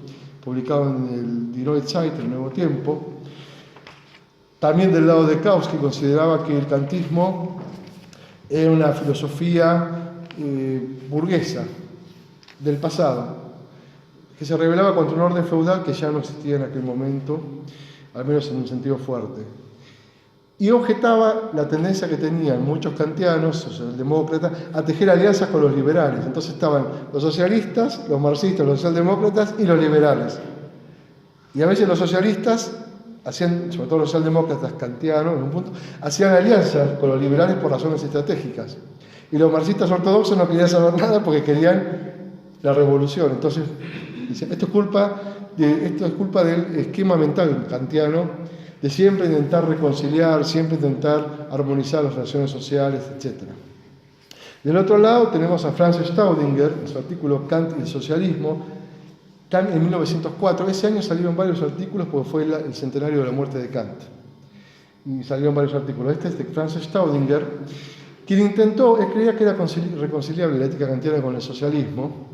S2: publicado en el Die Neue Zeit, el Nuevo Tiempo, también del lado de Kautsky, consideraba que el kantismo era una filosofía burguesa del pasado, que se revelaba contra un orden feudal que ya no existía en aquel momento, al menos en un sentido fuerte. Y objetaba la tendencia que tenían muchos kantianos, socialdemócratas, a tejer alianzas con los liberales. Entonces estaban los socialistas, los marxistas, los socialdemócratas y los liberales. Y a veces los socialistas hacían, sobre todo los socialdemócratas kantianos, en un punto, hacían alianzas con los liberales por razones estratégicas. Y los marxistas ortodoxos no querían saber nada porque querían la revolución. Entonces, dicen, esto es culpa del esquema mental kantiano, de siempre intentar reconciliar, siempre intentar armonizar las relaciones sociales, etc. Del otro lado tenemos a Franz Staudinger, en su artículo Kant y el socialismo, en 1904. Ese año salieron varios artículos porque fue el centenario de la muerte de Kant. Y salieron varios artículos. Este es de Franz Staudinger, quien intentó, él creía que era reconciliable la ética kantiana con el socialismo.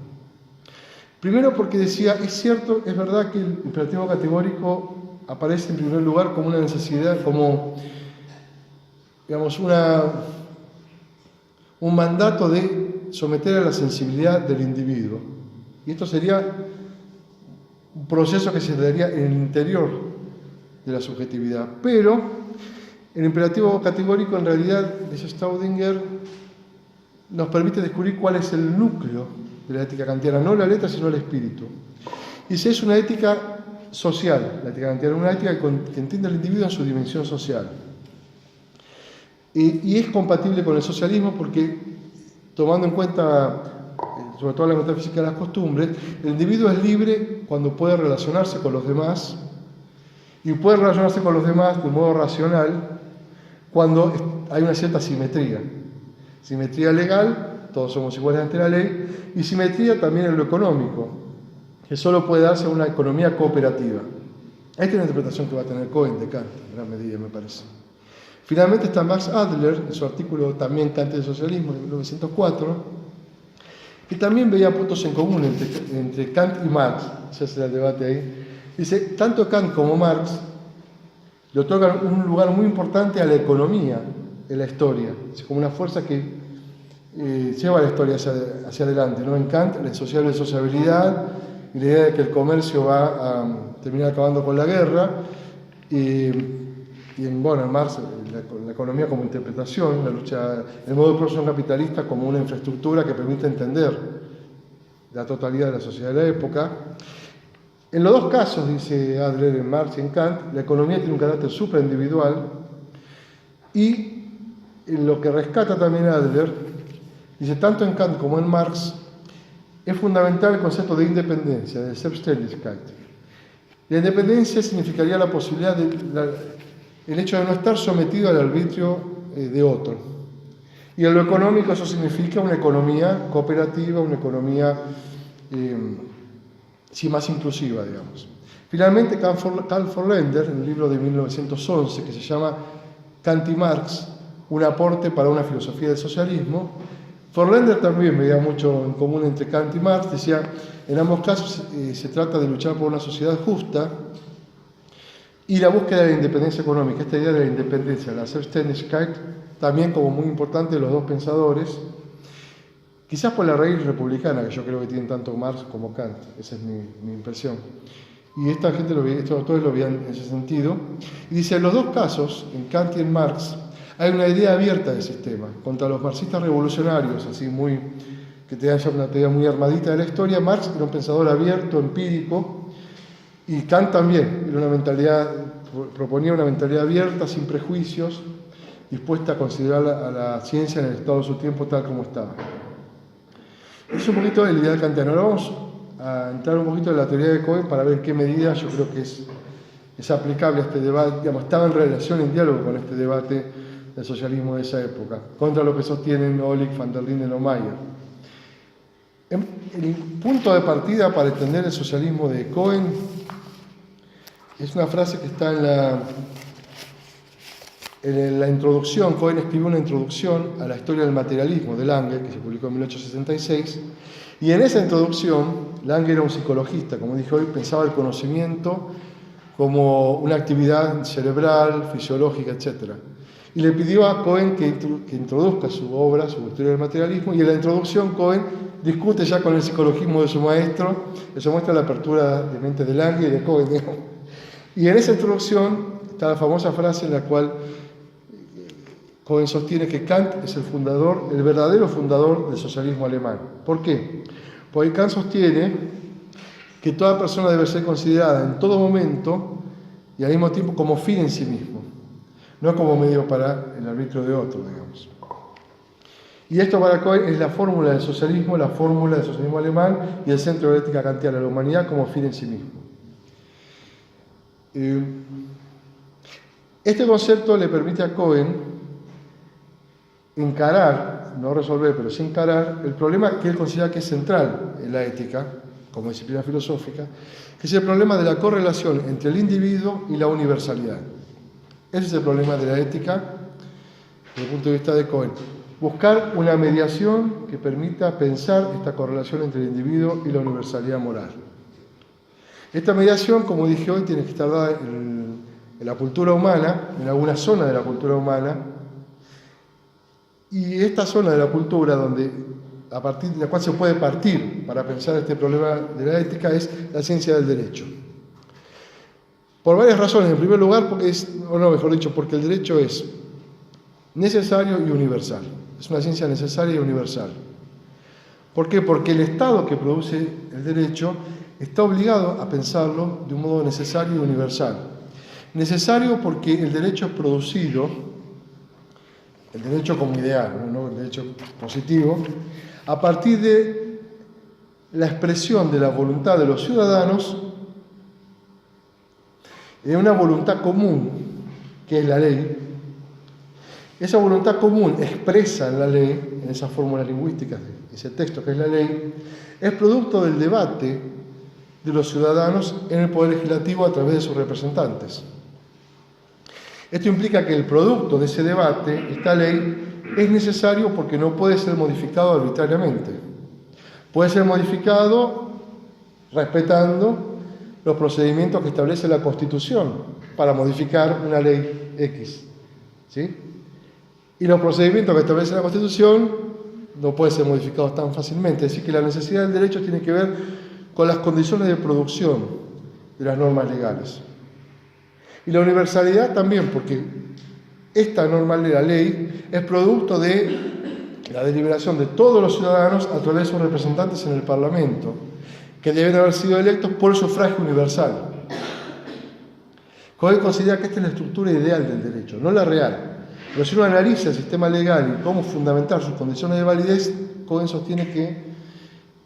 S2: Primero porque decía, es cierto, es verdad que el imperativo categórico aparece en primer lugar como una necesidad, como, digamos, un mandato de someter a la sensibilidad del individuo. Y esto sería un proceso que se daría en el interior de la subjetividad. Pero el imperativo categórico, en realidad, dice Staudinger, nos permite descubrir cuál es el núcleo de la ética kantiana, no la letra, sino el espíritu. Y si es una ética social, la ética kantiana, una ética que entiende al individuo en su dimensión social. Y es compatible con el socialismo porque, tomando en cuenta, sobre todo la metafísica de las costumbres, el individuo es libre cuando puede relacionarse con los demás, y puede relacionarse con los demás de un modo racional cuando hay una cierta simetría. Simetría legal, todos somos iguales ante la ley, y simetría también en lo económico, que solo puede darse en una economía cooperativa. Esta es la interpretación que va a tener Cohen de Kant, en gran medida, me parece. Finalmente está Max Adler, en su artículo también Kant y el socialismo, de 1904, que también veía puntos en común entre Kant y Marx. Se hace el debate ahí. Dice, tanto Kant como Marx le otorgan un lugar muy importante a la economía en la historia, es como una fuerza que lleva la historia hacia adelante, ¿no? En Kant, la sociabilidad y la idea de que el comercio va a terminar acabando con la guerra, y en Marx, la economía como interpretación, la lucha, el modo de producción capitalista como una infraestructura que permite entender la totalidad de la sociedad de la época. En los dos casos, dice Adler, en Marx y en Kant, la economía tiene un carácter supraindividual, y en lo que rescata también Adler, dice, tanto en Kant como en Marx, es fundamental el concepto de independencia, de Selbstständigkeit. La independencia significaría la posibilidad el hecho de no estar sometido al arbitrio de otro. Y en lo económico eso significa una economía cooperativa, una economía más inclusiva, digamos. Finalmente, Karl Forländer, en un libro de 1911 que se llama Kant y Marx, un aporte para una filosofía del socialismo, Forländer también veía mucho en común entre Kant y Marx. Decía, en ambos casos se trata de luchar por una sociedad justa y la búsqueda de la independencia económica. Esta idea de la independencia, la Selbstständigkeit, también como muy importante de los dos pensadores, quizás por la raíz republicana que yo creo que tienen tanto Marx como Kant. Esa es mi impresión. Y esta gente estos autores lo veían en ese sentido. Y dice, en los dos casos, en Kant y en Marx, hay una idea abierta del sistema. Contra los marxistas revolucionarios, así que te dan ya una teoría muy armadita de la historia, Marx era un pensador abierto, empírico, y Kant también proponía una mentalidad abierta, sin prejuicios, dispuesta a considerar a la ciencia en el estado de su tiempo tal como estaba. Es un poquito de la idea kantiana. Ahora vamos a entrar un poquito en la teoría de Cohen para ver en qué medida yo creo que es aplicable a este debate, digamos, estaba en relación, en diálogo con este debate del socialismo de esa época, contra lo que sostienen Ohlig, van der Linden o Mayer. El punto de partida para entender el socialismo de Cohen es una frase que está En la introducción, Cohen escribió una introducción a la historia del materialismo de Lange, que se publicó en 1866, y en esa introducción, Lange era un psicologista, como dije hoy, pensaba el conocimiento como una actividad cerebral, fisiológica, etc. Y le pidió a Cohen que introduzca su obra, su historia del materialismo, y en la introducción Cohen discute ya con el psicologismo de su maestro, eso muestra la apertura de mente de Lange y de Cohen, digamos. Y en esa introducción está la famosa frase en la cual Cohen sostiene que Kant es el fundador, el verdadero fundador del socialismo alemán. ¿Por qué? Porque Kant sostiene que toda persona debe ser considerada en todo momento y al mismo tiempo como fin en sí mismo, no como medio para el arbitrio de otro, digamos. Y esto para Cohen es la fórmula del socialismo alemán y el centro de la ética kantiana, la humanidad como fin en sí mismo. Este concepto le permite a Cohen encarar, no resolver, pero sí encarar el problema que él considera que es central en la ética, como disciplina filosófica, que es el problema de la correlación entre el individuo y la universalidad. Ese es el problema de la ética desde el punto de vista de Cohen. Buscar una mediación que permita pensar esta correlación entre el individuo y la universalidad moral. Esta mediación, como dije hoy, tiene que estar dada en la cultura humana, en alguna zona de la cultura humana, y esta zona de la cultura a partir de la cual se puede partir para pensar este problema de la ética es la ciencia del derecho. Por varias razones. En primer lugar, porque el derecho es necesario y universal. Es una ciencia necesaria y universal. ¿Por qué? Porque el Estado que produce el derecho está obligado a pensarlo de un modo necesario y universal. Necesario porque el derecho es producido, el derecho como ideal, no el derecho positivo, a partir de la expresión de la voluntad de los ciudadanos de una voluntad común, que es la ley. Esa voluntad común expresa en la ley, en esas fórmulas lingüísticas, ese texto que es la ley, es producto del debate de los ciudadanos en el Poder Legislativo a través de sus representantes. Esto implica que el producto de ese debate, esta ley, es necesario porque no puede ser modificado arbitrariamente. Puede ser modificado respetando los procedimientos que establece la Constitución para modificar una ley X. ¿Sí? Y los procedimientos que establece la Constitución no pueden ser modificados tan fácilmente. Es decir, que la necesidad del derecho tiene que ver con las condiciones de producción de las normas legales. Y la universalidad también, porque esta norma de la ley es producto de la deliberación de todos los ciudadanos a través de sus representantes en el Parlamento, que deben haber sido electos por el sufragio universal. Cohen considera que esta es la estructura ideal del derecho, no la real. Pero si uno analiza el sistema legal y cómo fundamentar sus condiciones de validez, Cohen sostiene que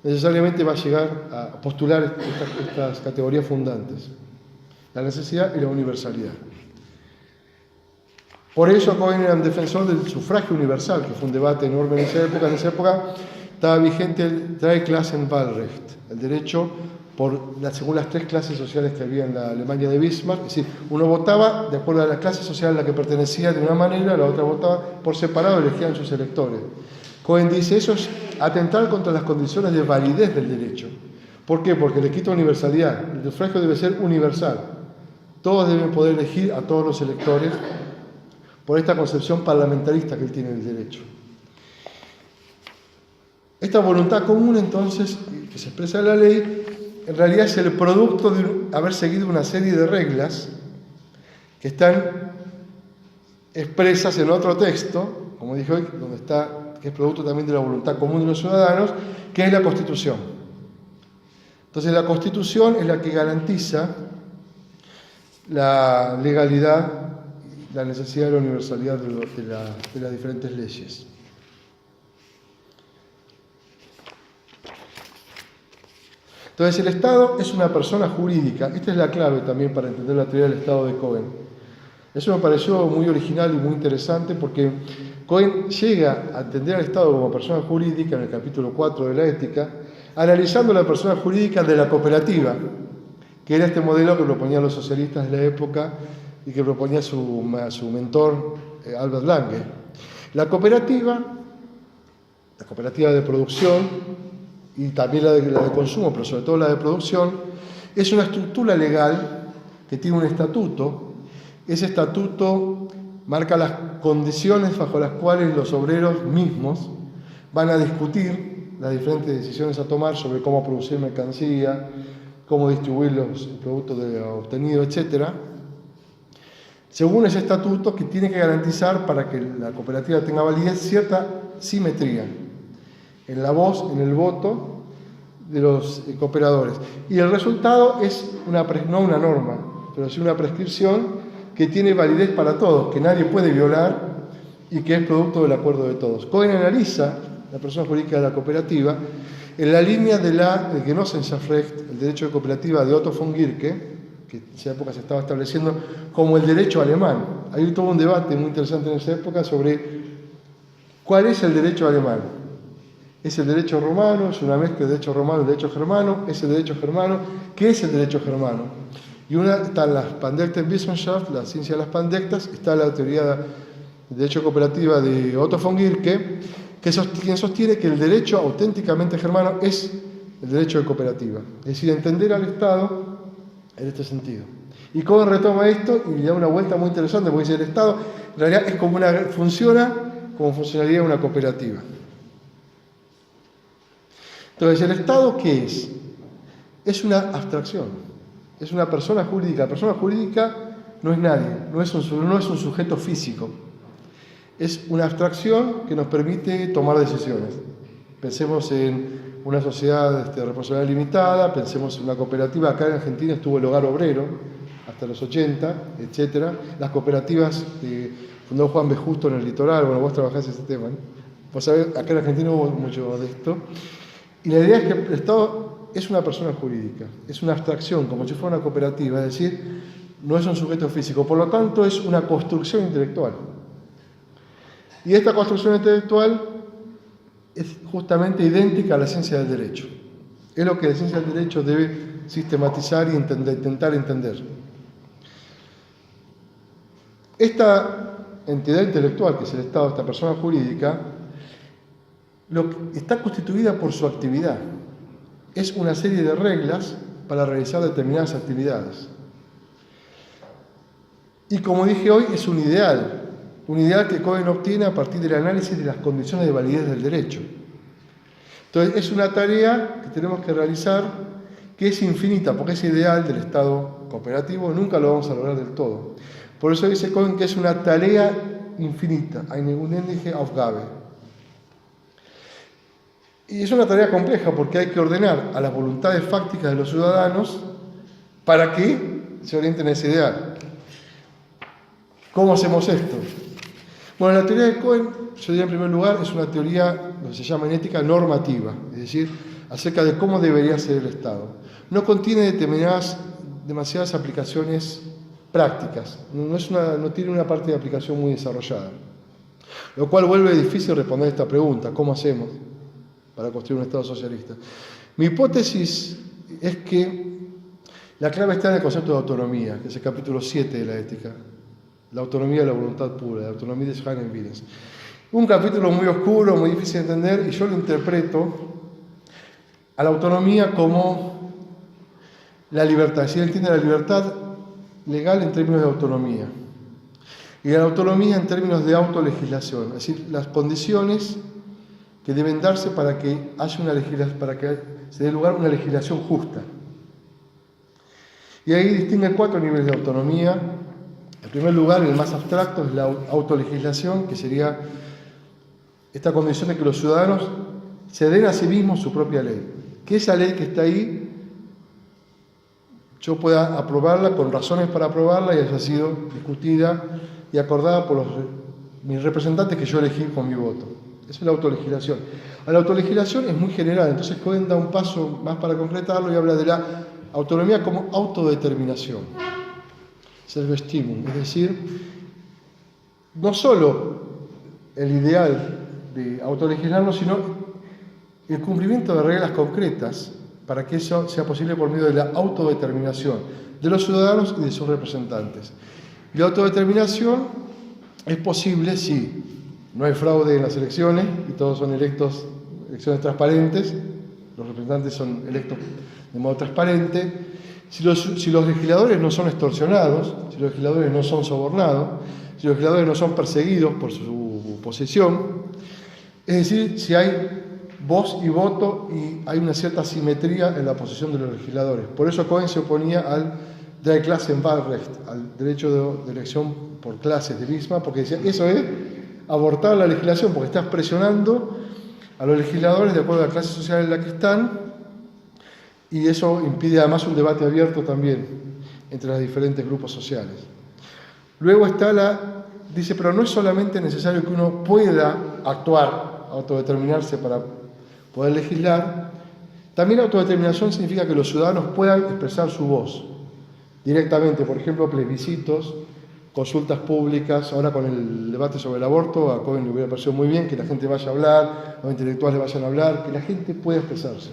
S2: necesariamente va a llegar a postular estas categorías fundantes: la necesidad y la universalidad. Por eso Cohen era un defensor del sufragio universal, que fue un debate enorme en esa época. En esa época estaba vigente el Dreiklassenwahlrecht, el derecho según las tres clases sociales que había en la Alemania de Bismarck. Es decir, uno votaba de acuerdo a la clase social a la que pertenecía de una manera, la otra votaba por separado, elegían sus electores. Cohen dice, eso es atentar contra las condiciones de validez del derecho. ¿Por qué? Porque le quita universalidad. El sufragio debe ser universal. Todos deben poder elegir a todos los electores por esta concepción parlamentarista que él tiene del derecho. Esta voluntad común, entonces, que se expresa en la ley, en realidad es el producto de haber seguido una serie de reglas que están expresas en otro texto, como dije hoy, que es producto también de la voluntad común de los ciudadanos, que es la Constitución. Entonces, la Constitución es la que garantiza la legalidad, la necesidad de la universalidad de las diferentes leyes. Entonces, el Estado es una persona jurídica. Esta es la clave también para entender la teoría del Estado de Cohen. Eso me pareció muy original y muy interesante porque Cohen llega a entender al Estado como persona jurídica en el capítulo 4 de la Ética, analizando la persona jurídica de la cooperativa, que era este modelo que proponían los socialistas de la época y que proponía su mentor Albert Lange. La cooperativa de producción y también la de consumo, pero sobre todo la de producción, es una estructura legal que tiene un estatuto. Ese estatuto marca las condiciones bajo las cuales los obreros mismos van a discutir las diferentes decisiones a tomar sobre cómo producir mercancía, cómo distribuir los productos obtenidos, etc. Según ese estatuto, que tiene que garantizar, para que la cooperativa tenga validez, cierta simetría en la voz, en el voto de los cooperadores. Y el resultado es no una norma, pero sí una prescripción que tiene validez para todos, que nadie puede violar y que es producto del acuerdo de todos. Cohen analiza la persona jurídica de la cooperativa en la línea del Genossenschaftrecht, el derecho de cooperativa de Otto von Guericke, que en esa época se estaba estableciendo como el derecho alemán. Hay todo un debate muy interesante en esa época sobre cuál es el derecho alemán. ¿Es el derecho romano? ¿Es una mezcla de derecho romano y derecho germano? ¿Es el derecho germano? ¿Qué es el derecho germano? Y están las Pandektenwissenschaft, la ciencia de las pandectas, está la teoría de derecho cooperativa de Otto von Guericke, quien sostiene que el derecho auténticamente germano es el derecho de cooperativa, es decir, entender al Estado en este sentido. Y Cohen retoma esto y le da una vuelta muy interesante, porque dice: el Estado en realidad es funciona como funcionaría una cooperativa. Entonces, ¿el Estado qué es? Es una abstracción, es una persona jurídica. La persona jurídica no es nadie, no es un sujeto físico. Es una abstracción que nos permite tomar decisiones. Pensemos en una sociedad de responsabilidad limitada, pensemos en una cooperativa. Acá en Argentina estuvo el Hogar Obrero hasta los 80, etc. Las cooperativas que fundó Juan B. Justo en el litoral. Bueno, vos trabajás ese tema, ¿no? Vos sabés, acá en Argentina hubo mucho de esto. Y la idea es que el Estado es una persona jurídica, es una abstracción, como si fuera una cooperativa, es decir, no es un sujeto físico, por lo tanto es una construcción intelectual. Y esta construcción intelectual es justamente idéntica a la ciencia del derecho. Es lo que la ciencia del derecho debe sistematizar y intentar entender. Esta entidad intelectual, que es el Estado, esta persona jurídica, está constituida por su actividad. Es una serie de reglas para realizar determinadas actividades. Y como dije hoy, es un ideal que Cohen obtiene a partir del análisis de las condiciones de validez del derecho. Entonces, es una tarea que tenemos que realizar que es infinita, porque ese ideal del Estado cooperativo nunca lo vamos a lograr del todo. Por eso dice Cohen que es una tarea infinita, eine unendliche Aufgabe. Y es una tarea compleja porque hay que ordenar a las voluntades fácticas de los ciudadanos para que se orienten a ese ideal. ¿Cómo hacemos esto? Bueno, la teoría de Cohen, yo diría en primer lugar, es una teoría, lo que se llama en ética, normativa, es decir, acerca de cómo debería ser el Estado. No contiene demasiadas aplicaciones prácticas, no tiene una parte de aplicación muy desarrollada, lo cual vuelve difícil responder esta pregunta: ¿cómo hacemos para construir un Estado socialista? Mi hipótesis es que la clave está en el concepto de autonomía, que es el capítulo 7 de la ética. La autonomía de la voluntad pura, la autonomía de Johannes Willens. Un capítulo muy oscuro, muy difícil de entender, y yo lo interpreto a la autonomía como la libertad. Es decir, él entiende la libertad legal en términos de autonomía, y la autonomía en términos de autolegislación, es decir, las condiciones que deben darse para que para que se dé lugar a una legislación justa. Y ahí distingue 4 niveles de autonomía. En primer lugar, el más abstracto es la autolegislación, que sería esta condición de que los ciudadanos se den a sí mismos su propia ley. Que esa ley que está ahí, yo pueda aprobarla con razones para aprobarla y haya sido discutida y acordada por mis representantes que yo elegí con mi voto. Esa es la autolegislación. La autolegislación es muy general, entonces Cohen da un paso más para concretarlo y habla de la autonomía como autodeterminación. Selbestimmung, es decir, no solo el ideal de autolegislarnos, sino el cumplimiento de reglas concretas para que eso sea posible por medio de la autodeterminación de los ciudadanos y de sus representantes. La autodeterminación es posible si no hay fraude en las elecciones y todos son elecciones transparentes, los representantes son electos de modo transparente, si los legisladores no son extorsionados, si los legisladores no son sobornados, si los legisladores no son perseguidos por su posesión, es decir, si hay voz y voto y hay una cierta simetría en la posición de los legisladores. Por eso Cohen se oponía al Dreiklassenwahlrecht, al derecho de elección por clases de Bismarck, porque decía, eso es abortar la legislación, porque estás presionando a los legisladores de acuerdo a la clase social en la que están, y eso impide además un debate abierto también entre los diferentes grupos sociales. Luego está dice, pero no es solamente necesario que uno pueda actuar, autodeterminarse para poder legislar, también autodeterminación significa que los ciudadanos puedan expresar su voz directamente, por ejemplo, plebiscitos, consultas públicas. Ahora con el debate sobre el aborto, a Cohen le hubiera parecido muy bien que la gente vaya a hablar, los intelectuales vayan a hablar, que la gente pueda expresarse.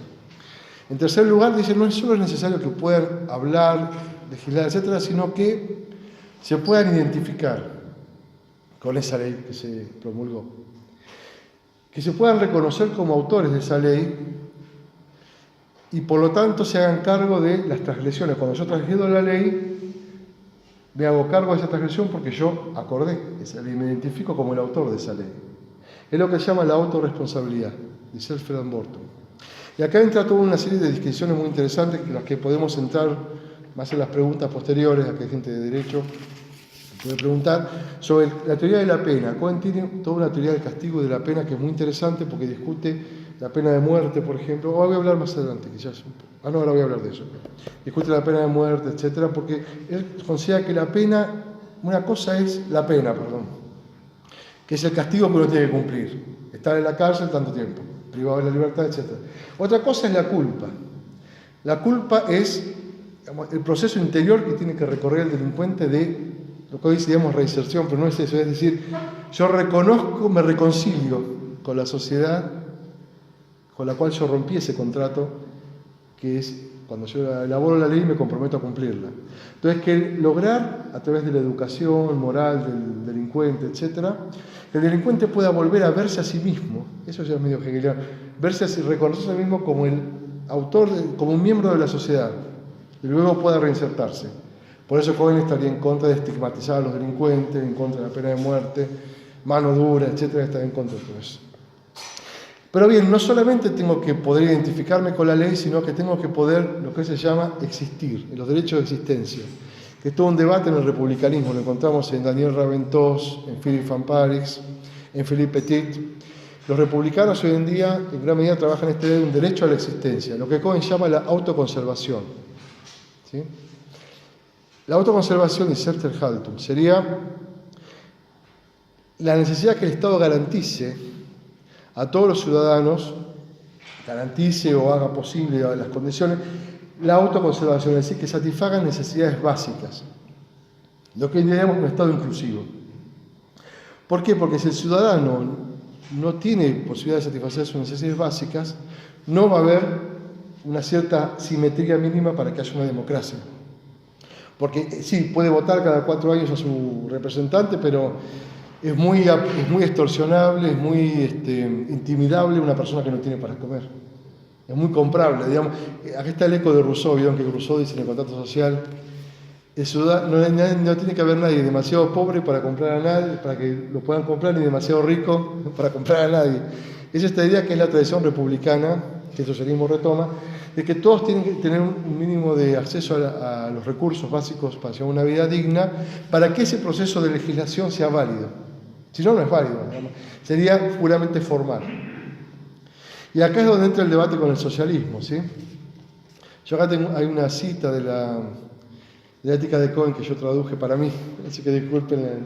S2: En tercer lugar, dice, no es solo necesario que puedan hablar, legislar, etcétera, sino que se puedan identificar con esa ley que se promulgó, que se puedan reconocer como autores de esa ley y por lo tanto se hagan cargo de las transgresiones. Cuando yo transgredo la ley, me hago cargo de esa transgresión porque yo acordé esa ley, me identifico como el autor de esa ley. Es lo que se llama la autorresponsabilidad, de Self-Verantwortung. Y acá entra toda una serie de discusiones muy interesantes en las que podemos entrar más en las preguntas posteriores, a que hay gente de derecho puede preguntar, sobre la teoría de la pena. Cohen tiene toda una teoría del castigo y de la pena que es muy interesante porque discute la pena de muerte, por ejemplo. Voy a hablar más adelante, quizás. No, ahora voy a hablar de eso. Discute la pena de muerte, etcétera, porque él considera que la pena, una cosa es la pena, que es el castigo que uno tiene que cumplir. Estar en la cárcel tanto tiempo, privado de la libertad, etcétera. Otra cosa es la culpa. La culpa es, digamos, el proceso interior que tiene que recorrer el delincuente de lo que hoy decimos reinserción, pero no es eso, es decir, yo reconozco, me reconcilio con la sociedad con la cual yo rompí ese contrato, que es cuando yo elaboro la ley me comprometo a cumplirla. Entonces, que lograr, a través de la educación moral del delincuente, etcétera, que el delincuente pueda volver a verse a sí mismo, eso ya es medio hegeliano, reconocerse a sí mismo como el autor, como un miembro de la sociedad, y luego pueda reinsertarse. Por eso Cohen estaría en contra de estigmatizar a los delincuentes, en contra de la pena de muerte, mano dura, etcétera, está en contra de todo eso. Pero bien, no solamente tengo que poder identificarme con la ley, sino que tengo que poder, lo que se llama, existir, en los derechos de existencia, que es todo un debate en el republicanismo. Lo encontramos en Daniel Raventós, en Philippe Van Parijs, en Philippe Petit. Los republicanos hoy en día, en gran medida, trabajan en un derecho a la existencia, lo que Cohen llama la autoconservación. ¿Sí? La autoconservación y Selbsterhaltung sería la necesidad que el Estado garantice a todos los ciudadanos, garantice o haga posible las condiciones, la autoconservación, es decir, que satisfagan necesidades básicas, lo que llamamos un Estado inclusivo. ¿Por qué? Porque si el ciudadano no tiene posibilidad de satisfacer sus necesidades básicas, no va a haber una cierta simetría mínima para que haya una democracia. Porque sí, puede votar cada 4 años a su representante, pero es muy extorsionable, es muy intimidable una persona que no tiene para comer. Es muy comprable, digamos. Aquí está el eco de Rousseau, vieron que Rousseau dice en el contrato social, no tiene que haber nadie demasiado pobre para comprar a nadie, para que lo puedan comprar, ni demasiado rico para comprar a nadie. Es esta idea que es la tradición republicana, que el socialismo retoma, de que todos tienen que tener un mínimo de acceso a los recursos básicos para llevar una vida digna, para que ese proceso de legislación sea válido. Si no, no es válido, digamos. Sería puramente formal. Y acá es donde entra el debate con el socialismo, ¿sí? Yo acá hay una cita de la ética de Cohen que yo traduje para mí, así que disculpen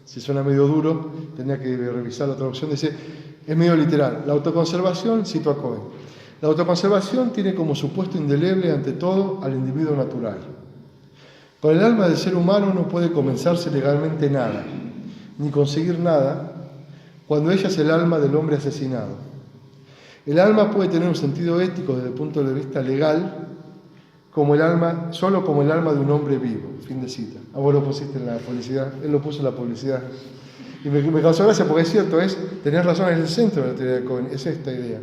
S2: si suena medio duro, tenía que revisar la traducción, dice, es medio literal, la autoconservación, cito a Cohen, la autoconservación tiene como supuesto indeleble ante todo al individuo natural. Con el alma del ser humano no puede comenzarse legalmente nada, ni conseguir nada, cuando ella es el alma del hombre asesinado. El alma puede tener un sentido ético desde el punto de vista legal, solo como el alma de un hombre vivo. Fin de cita. Ah, vos lo pusiste en la publicidad, él lo puso en la publicidad. Y me causó gracia porque es cierto, tenés razón, es el centro de la teoría de Cohen, es esta idea.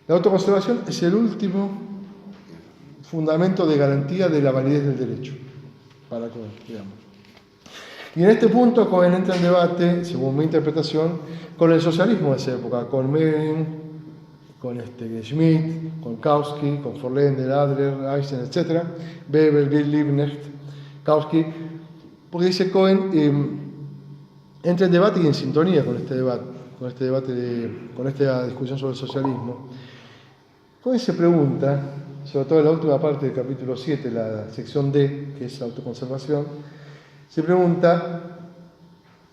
S2: La autoconservación es el último fundamento de garantía de la validez del derecho, para Cohen, digamos. Y en este punto Cohen entra en debate, según mi interpretación, con el socialismo de esa época, con Mehren, con Schmidt, con Kautsky, con Forländer, Adler, Eisen, etc., Bebel, Bill Liebknecht, Kautsky, porque dice Cohen, entra en debate y en sintonía con esta discusión sobre el socialismo. Cohen se pregunta, sobre todo en la última parte del capítulo 7, la sección D, que es autoconservación, se pregunta,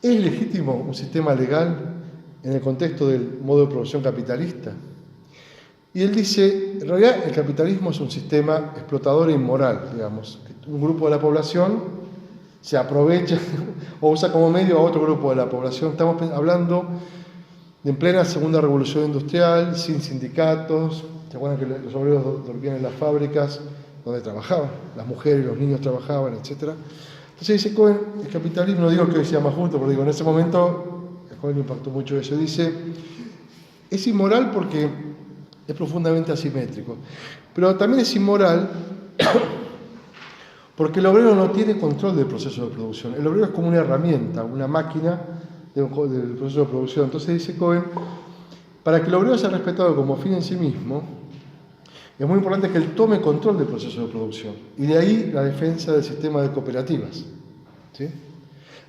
S2: ¿es legítimo un sistema legal en el contexto del modo de producción capitalista? Y él dice, en realidad el capitalismo es un sistema explotador e inmoral, digamos. Un grupo de la población se aprovecha o usa como medio a otro grupo de la población. Estamos hablando de en plena segunda revolución industrial, sin sindicatos. ¿Se acuerdan que los obreros dormían en las fábricas donde trabajaban? Las mujeres y los niños trabajaban, etc. Entonces dice Cohen, el capitalismo, no digo que hoy sea más justo, porque digo, en ese momento a Cohen le impactó mucho eso. Dice, es inmoral porque es profundamente asimétrico, pero también es inmoral porque el obrero no tiene control del proceso de producción. El obrero es como una herramienta, una máquina del proceso de producción. Entonces dice Cohen, para que el obrero sea respetado como fin en sí mismo, es muy importante que él tome control del proceso de producción. Y de ahí la defensa del sistema de cooperativas. ¿Sí?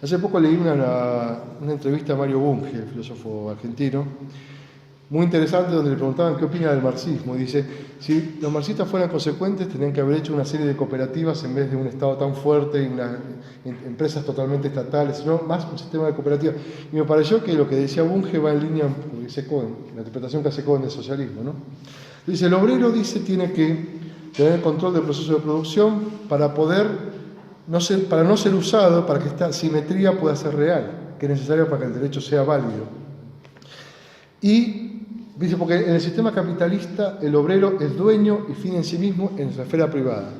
S2: Hace poco leí una entrevista a Mario Bunge, el filósofo argentino, muy interesante, donde le preguntaban qué opina del marxismo. Y dice, si los marxistas fueran consecuentes, tendrían que haber hecho una serie de cooperativas en vez de un Estado tan fuerte y empresas totalmente estatales, sino más un sistema de cooperativas. Y me pareció que lo que decía Bunge va en línea con lo que dice Cohen, la interpretación que hace Cohen del socialismo, ¿no? Dice, el obrero, tiene que tener control del proceso de producción para no ser usado, para que esta simetría pueda ser real, que es necesario para que el derecho sea válido. Y dice, porque en el sistema capitalista el obrero es dueño y fin en sí mismo en su esfera privada,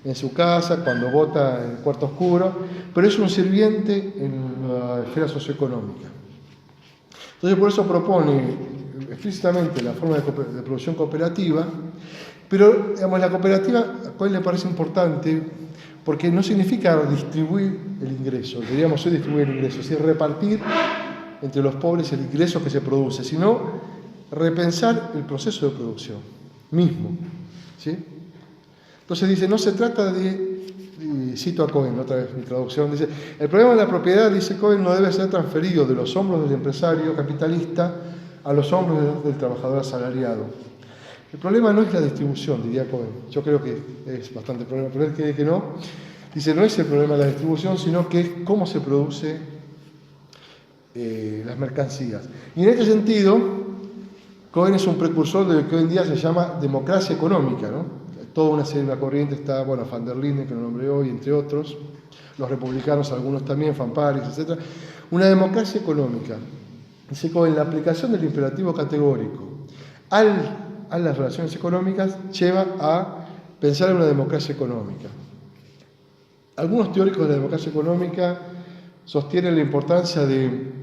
S2: en su casa, cuando vota en el cuarto oscuro, pero es un sirviente en la esfera socioeconómica. Entonces por eso propone explícitamente la forma de producción cooperativa, pero digamos, la cooperativa a Cohen le parece importante porque no significa distribuir el ingreso, diríamos hoy distribuir el ingreso, es decir, repartir entre los pobres el ingreso que se produce, sino repensar el proceso de producción mismo. ¿Sí? Entonces dice, no se trata y cito a Cohen, otra vez mi traducción, dice, el problema de la propiedad, dice Cohen, no debe ser transferido de los hombros del empresario capitalista a los hombros del trabajador asalariado. El problema no es la distribución, diría Cohen, yo creo que es bastante problema, pero él cree que no. Dice, no es el problema de la distribución, sino que es cómo se produce las mercancías. Y en este sentido, Cohen es un precursor de lo que hoy en día se llama democracia económica, ¿no? Toda una serie, una corriente está, Van der Linden, que lo nombré hoy, entre otros, los republicanos, algunos también, Van Parijs, etc. Una democracia económica. Dice Cohen, la aplicación del imperativo categórico a las relaciones económicas lleva a pensar en una democracia económica. Algunos teóricos de la democracia económica sostienen la importancia de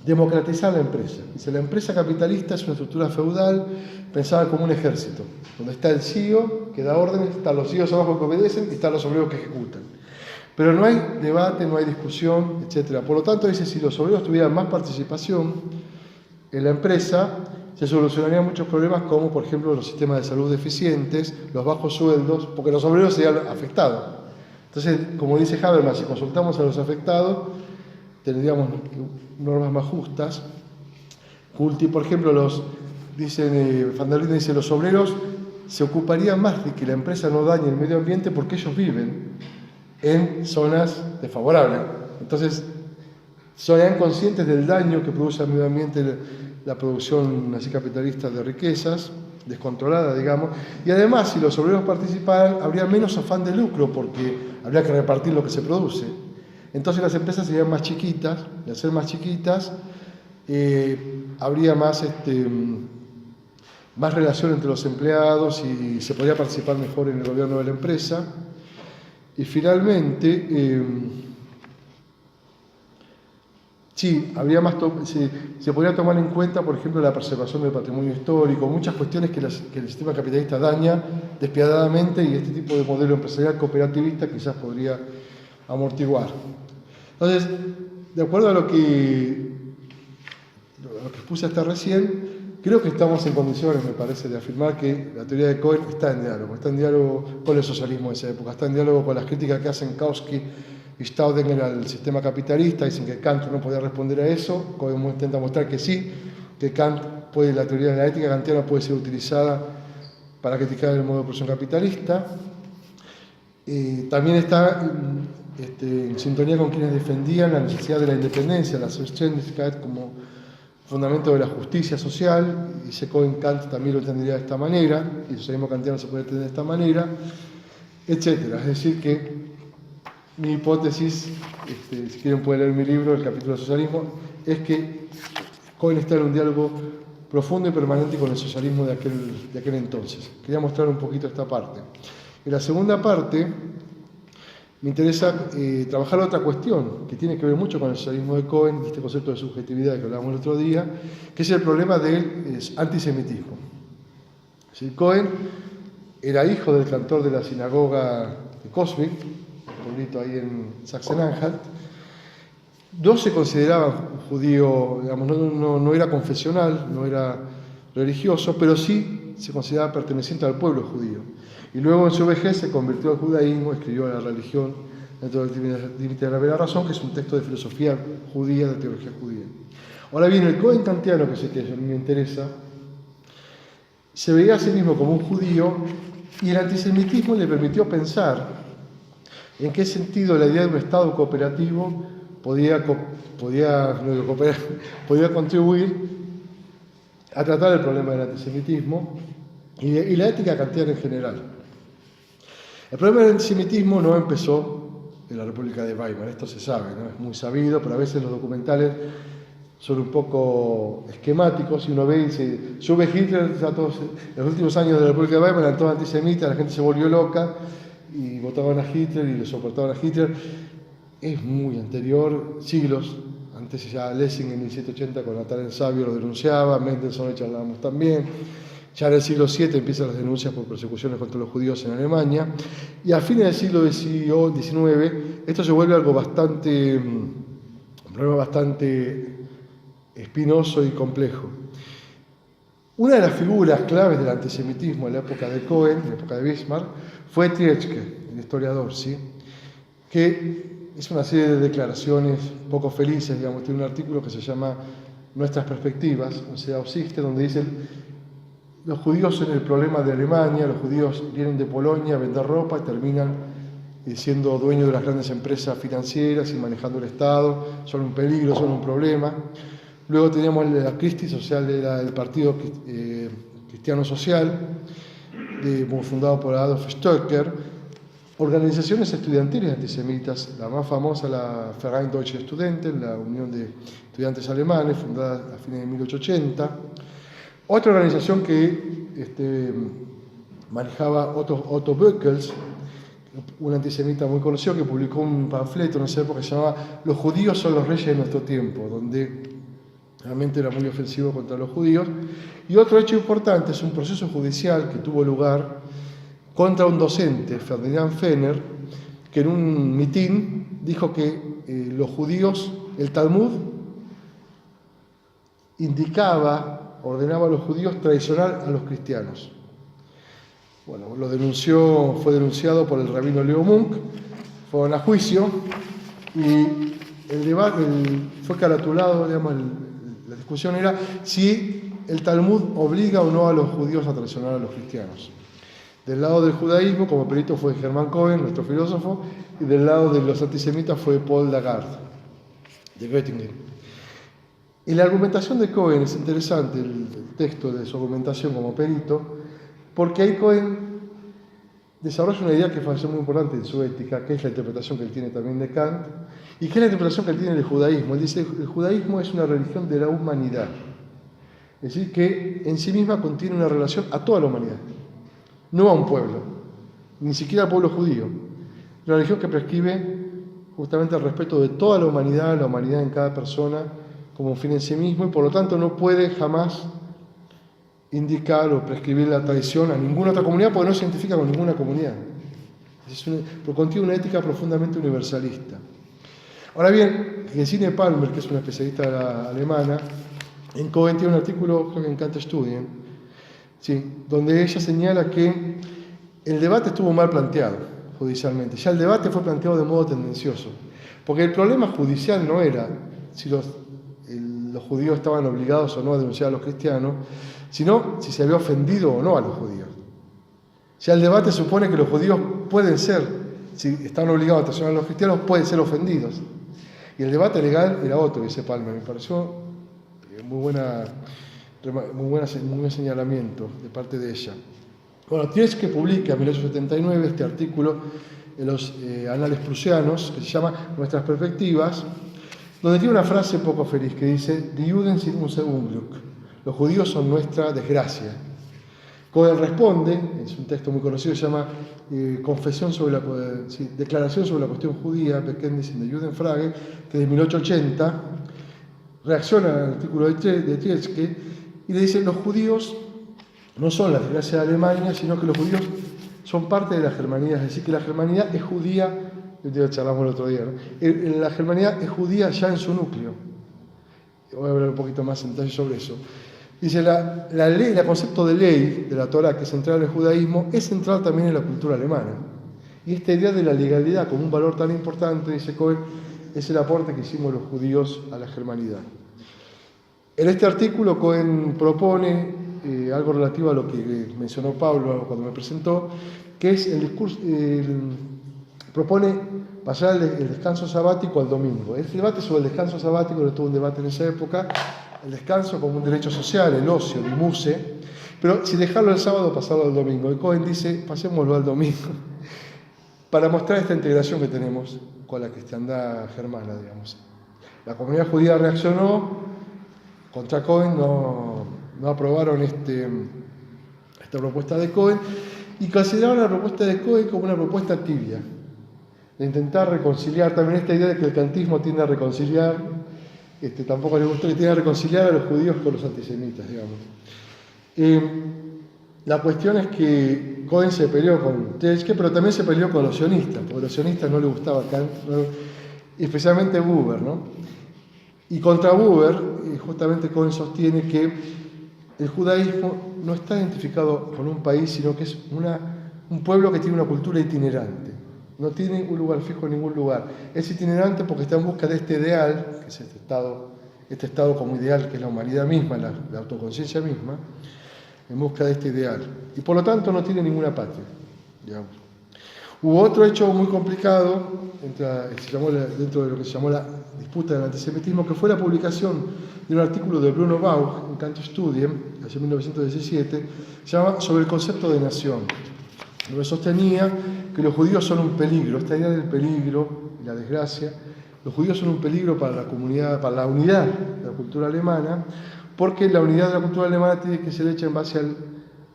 S2: democratizar la empresa. Dice, la empresa capitalista es una estructura feudal pensada como un ejército, donde está el CEO que da órdenes, están los CEOs abajo que obedecen y están los obreros que ejecutan. Pero no hay debate, no hay discusión, etc. Por lo tanto, dice, si los obreros tuvieran más participación en la empresa, se solucionarían muchos problemas como, por ejemplo, los sistemas de salud deficientes, los bajos sueldos, porque los obreros serían afectados. Entonces, como dice Habermas, si consultamos a los afectados, tendríamos normas más justas. Por ejemplo, Van der Linden dice, los obreros se ocuparían más de que la empresa no dañe el medio ambiente porque ellos viven en zonas desfavorables. Entonces, serían conscientes del daño que produce al medio ambiente la producción así capitalista de riquezas, descontrolada, digamos. Y además, si los obreros participaran, habría menos afán de lucro porque habría que repartir lo que se produce. Entonces las empresas serían más chiquitas, y al ser más chiquitas, habría más más relación entre los empleados y se podía participar mejor en el gobierno de la empresa. Y finalmente, sí, se podría tomar en cuenta, por ejemplo, la preservación del patrimonio histórico, muchas cuestiones que el sistema capitalista daña despiadadamente y este tipo de modelo empresarial cooperativista quizás podría amortiguar. Entonces, de acuerdo a lo que expuse hasta recién, creo que estamos en condiciones, me parece, de afirmar que la teoría de Cohen está en diálogo con el socialismo de esa época, está en diálogo con las críticas que hacen Kautsky y Staudinger al sistema capitalista. Dicen que Kant no podía responder a eso. Cohen intenta mostrar que sí, que la teoría de la ética kantiana puede ser utilizada para criticar el modo de producción capitalista. También está en sintonía con quienes defendían la necesidad de la independencia, la Selbstständigkeit como fundamento de la justicia social. Dice Cohen, Kant también lo entendería de esta manera, y el socialismo kantiano se puede entender de esta manera, etc. Es decir, que mi hipótesis, si quieren pueden leer mi libro, el capítulo de socialismo, es que Cohen está en un diálogo profundo y permanente con el socialismo de aquel entonces. Quería mostrar un poquito esta parte. En la segunda parte me interesa trabajar otra cuestión que tiene que ver mucho con el socialismo de Cohen, este concepto de subjetividad que hablábamos el otro día, que es el problema del antisemitismo. ¿Sí? Cohen era hijo del cantor de la sinagoga de Coswig, un pueblito ahí en Sachsen-Anhalt. No se consideraba judío, digamos, no era confesional, no era religioso, pero sí se consideraba perteneciente al pueblo judío. Y luego en su vejez se convirtió al judaísmo, escribió La religión dentro del límite de la vera razón, que es un texto de filosofía judía, de teología judía. Ahora bien, el Cohen kantiano, que es el que a mí me interesa, se veía a sí mismo como un judío, y el antisemitismo le permitió pensar en qué sentido la idea de un Estado cooperativo podía contribuir a tratar el problema del antisemitismo y la ética kantiana en general. El problema del antisemitismo no empezó en la República de Weimar, esto se sabe, ¿no? Es muy sabido, pero a veces los documentales son un poco esquemáticos, y uno ve y dice, sube Hitler, en los últimos años de la República de Weimar eran todos antisemitas, la gente se volvió loca y votaban a Hitler y le soportaban a Hitler. Es muy anterior, siglos, antes ya Lessing en 1780 con Natal el Sabio lo denunciaba, Mendelssohn y charlábamos también. Ya en el siglo VII empiezan las denuncias por persecuciones contra los judíos en Alemania, y a fines del siglo XIX esto se vuelve algo un problema bastante espinoso y complejo. Una de las figuras claves del antisemitismo en la época de Cohen, en la época de Bismarck, fue Trietschke, el historiador, ¿sí? Que hizo una serie de declaraciones poco felices, digamos. Tiene un artículo que se llama Nuestras perspectivas, o sea, Aussichte, donde dice: los judíos son el problema de Alemania, los judíos vienen de Polonia a vender ropa y terminan siendo dueños de las grandes empresas financieras y manejando el Estado, son un peligro, son un problema. Luego teníamos la Christi Social, el Partido Cristiano Social, fundado por Adolf Stoecker, organizaciones estudiantiles antisemitas, la más famosa, la Verein Deutsche Studenten, la Unión de Estudiantes Alemanes, fundada a fines de 1880. Otra organización que manejaba Otto Böckels, un antisemita muy conocido, que publicó un panfleto en esa época que se llamaba Los judíos son los reyes de nuestro tiempo, donde realmente era muy ofensivo contra los judíos. Y otro hecho importante es un proceso judicial que tuvo lugar contra un docente, Ferdinand Fenner, que en un mitin dijo que los judíos, el Talmud ordenaba a los judíos traicionar a los cristianos. Bueno, fue denunciado por el rabino Leo Munk, fueron a juicio y el debate fue caratulado, digamos, la discusión era si el Talmud obliga o no a los judíos a traicionar a los cristianos. Del lado del judaísmo, como perito, fue Hermann Cohen, nuestro filósofo, y del lado de los antisemitas fue Paul Lagarde, de Göttingen. Y la argumentación de Cohen es interesante, el texto de su argumentación como perito, porque ahí Cohen desarrolla una idea que me parece muy importante en su ética, que es la interpretación que él tiene también de Kant, y que es la interpretación que él tiene del judaísmo. Él dice: el judaísmo es una religión de la humanidad. Es decir, que en sí misma contiene una relación a toda la humanidad, no a un pueblo, ni siquiera al pueblo judío. Una religión que prescribe justamente el respeto de toda la humanidad en cada persona como un fin en sí mismo, y por lo tanto no puede jamás indicar o prescribir la tradición a ninguna otra comunidad, porque no se identifica con ninguna comunidad. Pero contiene una ética profundamente universalista. Ahora bien, Gesine Palmer, que es una especialista alemana, en Cohen tiene un artículo, creo que en Kant Studien, sí, donde ella señala que el debate estuvo mal planteado judicialmente. Ya el debate fue planteado de modo tendencioso. Porque el problema judicial no era si los judíos estaban obligados o no a denunciar a los cristianos, sino si se había ofendido o no a los judíos. Ya el debate supone que los judíos pueden ser, si están obligados a traicionar a los cristianos, pueden ser ofendidos. Y el debate legal era otro, dice Palmer. Me pareció muy buen señalamiento de parte de ella. Bueno, Tietze publica en 1879 este artículo en los Anales Prusianos, que se llama Nuestras Perspectivas, donde tiene una frase poco feliz que dice: Die Juden sind unser Unglück. Los judíos son nuestra desgracia. Cohen responde, es un texto muy conocido, se llama Declaración sobre la cuestión judía, Bekenntnis in der Judenfrage, que es de 1880, reacciona al artículo de Tietze y le dice: los judíos no son la desgracia de Alemania, sino que los judíos son parte de la germanidad, es decir, que la germanidad es judía, ya charlamos el otro día, ¿no? La germanidad es judía ya en su núcleo. Voy a hablar un poquito más en detalle sobre eso. Dice, la ley, el concepto de ley de la Torá, que es central en el judaísmo, es central también en la cultura alemana. Y esta idea de la legalidad como un valor tan importante, dice Cohen, es el aporte que hicimos los judíos a la germanidad. En este artículo Cohen propone algo relativo a lo que mencionó Pablo cuando me presentó, que es el discurso, propone pasar el descanso sabático al domingo. El debate sobre el descanso sabático, no tuvo un debate en esa época, el descanso como un derecho social, el ocio, el muse, pero si dejarlo el sábado, pasarlo al domingo. Y Cohen dice, pasémoslo al domingo, para mostrar esta integración que tenemos con la cristiandad germana, digamos. La comunidad judía reaccionó, contra Cohen no aprobaron esta propuesta de Cohen y consideraron la propuesta de Cohen como una propuesta tibia, de intentar reconciliar también esta idea de que el kantismo tiende a reconciliar, tampoco le gustó que tiende a reconciliar a los judíos con los antisemitas, digamos. La cuestión es que Cohen se peleó con Tietze, pero también se peleó con los sionistas, porque a los sionistas no les gustaba Kant, especialmente Buber, ¿no? Y contra Buber, justamente Cohen sostiene que el judaísmo no está identificado con un país, sino que es un pueblo que tiene una cultura itinerante. No tiene un lugar fijo en ningún lugar. Es itinerante porque está en busca de este ideal, que es este estado como ideal, que es la humanidad misma, la autoconciencia misma, en busca de este ideal. Y por lo tanto no tiene ninguna patria, digamos. Hubo otro hecho muy complicado dentro de lo que se llamó la disputa del antisemitismo, que fue la publicación de un artículo de Bruno Bauch en Kant Studien, hace 1917, se llama Sobre el concepto de nación, donde sostenía que los judíos son un peligro, esta idea del peligro y la desgracia, los judíos son un peligro para la comunidad, para la unidad de la cultura alemana, porque la unidad de la cultura alemana tiene que ser hecha en base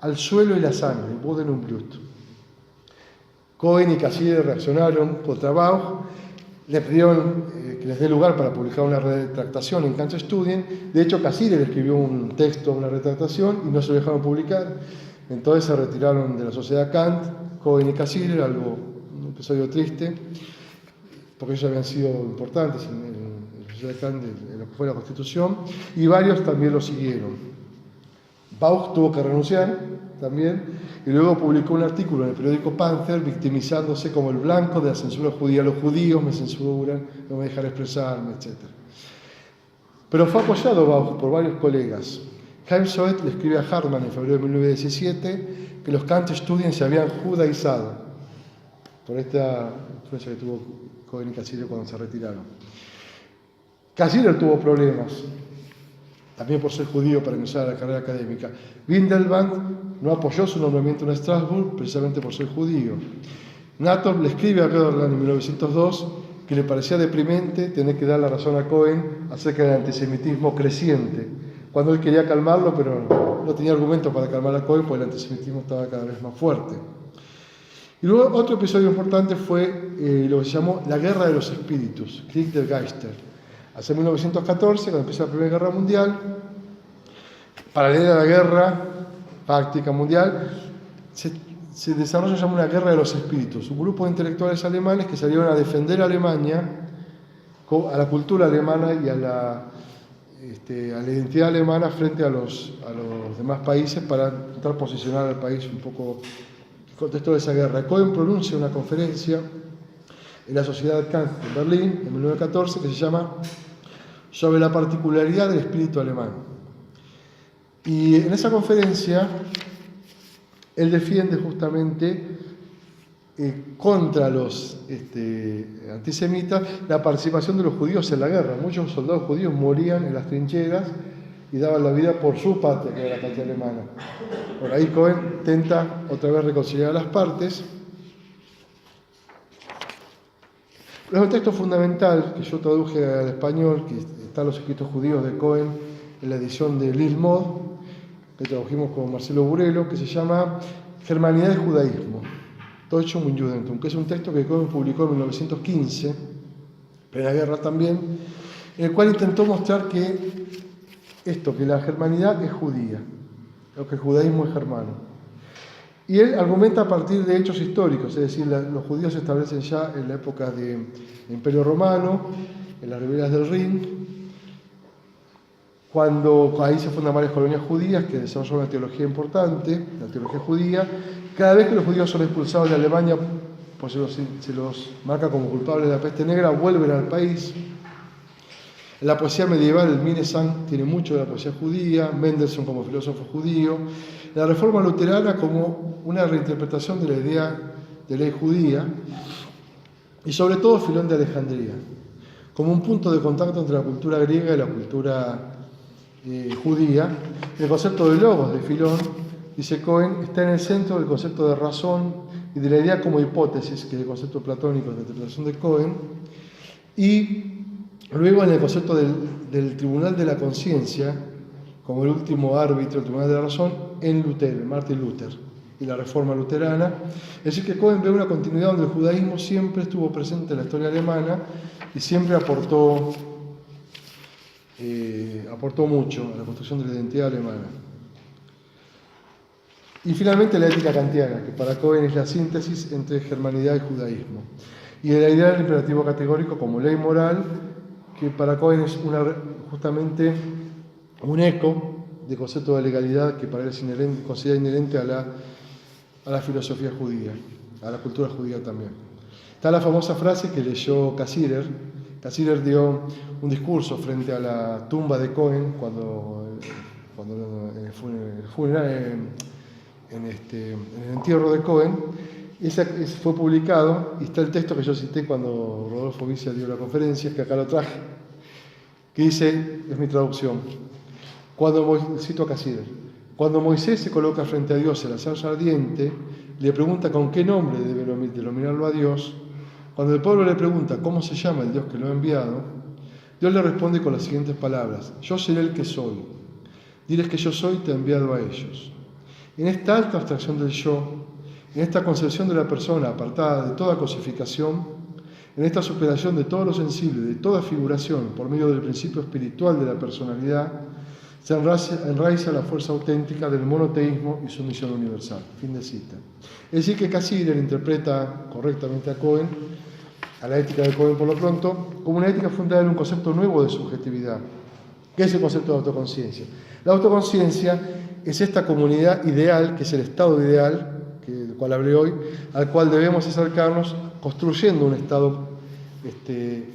S2: al suelo y la sangre, el Boden und Blut. Cohen y Cassirer reaccionaron contra Bauch, le pidieron que les dé lugar para publicar una retractación en Kant Studien. De hecho, Cassirer escribió un texto, una retractación, y no se lo dejaron publicar. Entonces se retiraron de la Sociedad Kant, Cohen y Cassirer, un episodio triste, porque ellos habían sido importantes en la Sociedad Kant, en lo que fue la Constitución, y varios también lo siguieron. Bauch tuvo que renunciar también, y luego publicó un artículo en el periódico Panther victimizándose como el blanco de la censura judía. Los judíos me censuran, no me dejan expresarme, etc. Pero fue apoyado Bauch por varios colegas. Chaim Soet le escribe a Hartmann en febrero de 1917 que los Kant Studien se habían judaizado por esta influencia que tuvo Cohen y Cassirer cuando se retiraron. Cassirer tuvo problemas, también por ser judío, para ingresar a la carrera académica. Windelband no apoyó su nombramiento en Estrasburgo precisamente por ser judío. Natov le escribe a Göderland en 1902 que le parecía deprimente tener que dar la razón a Cohen acerca del antisemitismo creciente, cuando él quería calmarlo, pero no tenía argumentos para calmar a Cohen, porque el antisemitismo estaba cada vez más fuerte. Y luego otro episodio importante fue lo que se llamó la Guerra de los Espíritus, Krieg der Geister. Hace 1914, cuando empieza la Primera Guerra Mundial, paralela a la guerra fáctica mundial, se desarrolla lo que se llama una Guerra de los Espíritus, un grupo de intelectuales alemanes que salieron a defender a Alemania, a la cultura alemana y a la identidad alemana frente a los demás países para intentar posicionar al país un poco en el contexto de esa guerra. Cohen pronuncia una conferencia en la Sociedad Kant en Berlín en 1914 que se llama Sobre la particularidad del espíritu alemán. Y en esa conferencia él defiende justamente contra los antisemitas la participación de los judíos en la guerra. Muchos soldados judíos morían en las trincheras y daban la vida por su patria, que era la patria alemana. Por ahí Cohen intenta otra vez reconciliar a las partes. Pero es un texto fundamental que yo traduje al español, que está en los escritos judíos de Cohen en la edición de Lil Mod, que tradujimos con Marcelo Burelo, que se llama Germanidad y Judaísmo, Deutschum und Judentum, que es un texto que Cohen publicó en 1915, en la guerra también, en el cual intentó mostrar que la germanidad es judía, o que el judaísmo es germano. Y él argumenta a partir de hechos históricos, es decir, los judíos se establecen ya en la época del Imperio Romano, en las riberas del Rin, cuando ahí se fundan varias colonias judías que desarrollan una teología importante, la teología judía. Cada vez que los judíos son expulsados de Alemania, pues se los marca como culpables de la peste negra, vuelven al país. En la poesía medieval, el Minnesang tiene mucho de la poesía judía, Mendelssohn como filósofo judío, la Reforma Luterana como una reinterpretación de la idea de ley judía, y sobre todo Filón de Alejandría, como un punto de contacto entre la cultura griega y la cultura judía. El concepto de logos de Filón, dice Cohen, está en el centro del concepto de razón y de la idea como hipótesis, que es el concepto platónico de la interpretación de Cohen, y luego en el concepto del tribunal de la conciencia, como el último árbitro, el tribunal de la razón, en Lutero, en Martin Luther, y la reforma luterana. Es decir, que Cohen ve una continuidad donde el judaísmo siempre estuvo presente en la historia alemana y siempre aportó mucho a la construcción de la identidad alemana. Y finalmente la ética kantiana, que para Cohen es la síntesis entre germanidad y judaísmo. Y la idea del imperativo categórico como ley moral, que para Cohen es justamente un eco de concepto de legalidad que para él es considera inherente a la filosofía judía, a la cultura judía también. Está la famosa frase que leyó Cassirer. Cassirer dio un discurso frente a la tumba de Cohen cuando en el funeral, en el entierro de Cohen. Ese fue publicado y está el texto que yo cité cuando Rodolfo Vicia dio la conferencia, que acá lo traje, que dice, es mi traducción, cito a Cassirer: cuando Moisés se coloca frente a Dios en la zarza ardiente, le pregunta con qué nombre debe denominarlo a Dios. Cuando el pueblo le pregunta cómo se llama el Dios que lo ha enviado, Dios le responde con las siguientes palabras: yo seré el que soy. Diles que yo soy, te he enviado a ellos. En esta alta abstracción del yo, en esta concepción de la persona apartada de toda cosificación, en esta superación de todo lo sensible, de toda figuración, por medio del principio espiritual de la personalidad, se enraiza la fuerza auténtica del monoteísmo y su misión universal. Fin de cita. Es decir, que Cassirer interpreta correctamente a Cohen, a la ética de Cohen por lo pronto, como una ética fundada en un concepto nuevo de subjetividad, que es el concepto de autoconciencia. La autoconciencia es esta comunidad ideal, que es el estado ideal, del cual hablé hoy, al cual debemos acercarnos construyendo un estado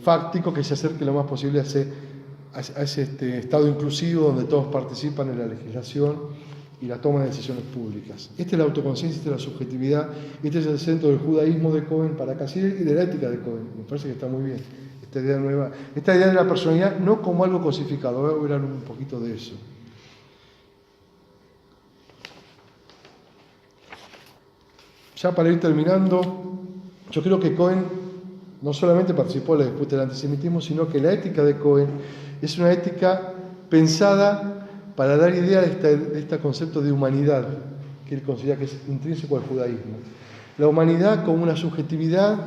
S2: fáctico que se acerque lo más posible a ese estado inclusivo donde todos participan en la legislación y la toma de decisiones públicas. Esta es la autoconciencia, esta es la subjetividad, este es el centro del judaísmo de Cohen para Cassirer y de la ética de Cohen. Me parece que está muy bien esta idea nueva, esta idea de la personalidad no como algo cosificado. Voy a hablar un poquito de eso. Ya para ir terminando, yo creo que Cohen no solamente participó en la disputa del antisemitismo, sino que la ética de Cohen es una ética pensada para dar idea de este concepto de humanidad, que él considera que es intrínseco al judaísmo. La humanidad como una subjetividad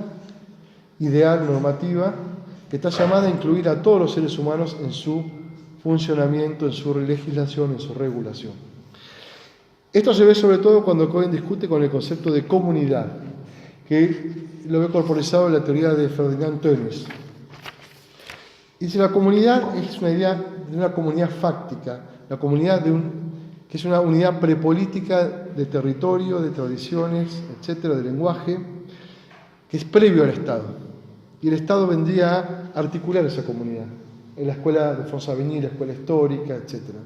S2: ideal, normativa, que está llamada a incluir a todos los seres humanos en su funcionamiento, en su legislación, en su regulación. Esto se ve sobre todo cuando Cohen discute con el concepto de comunidad, que lo ve corporizado en la teoría de Ferdinand Tönnies. Dice, la comunidad es una idea de una comunidad fáctica, la comunidad que es una unidad prepolítica de territorio, de tradiciones, etcétera, de lenguaje, que es previo al Estado. Y el Estado vendría a articular esa comunidad, en la escuela de Fonsavigny, la escuela histórica, etcétera.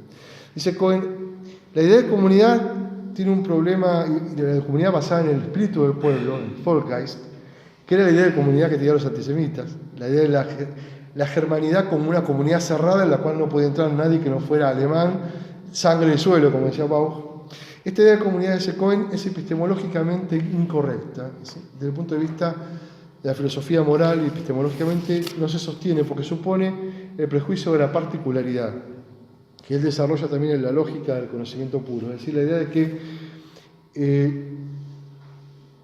S2: Dice Cohen, la idea de comunidad tiene un problema, y la comunidad basada en el espíritu del pueblo, el Volksgeist, que era la idea de comunidad que tenían los antisemitas, la idea de la germanidad como una comunidad cerrada en la cual no podía entrar nadie que no fuera alemán, sangre de suelo, como decía Bauch. Esta idea de comunidad de Cohen es epistemológicamente incorrecta, ¿sí? Desde el punto de vista de la filosofía moral y epistemológicamente no se sostiene porque supone el prejuicio de la particularidad, que él desarrolla también en la lógica del conocimiento puro, es decir, la idea de que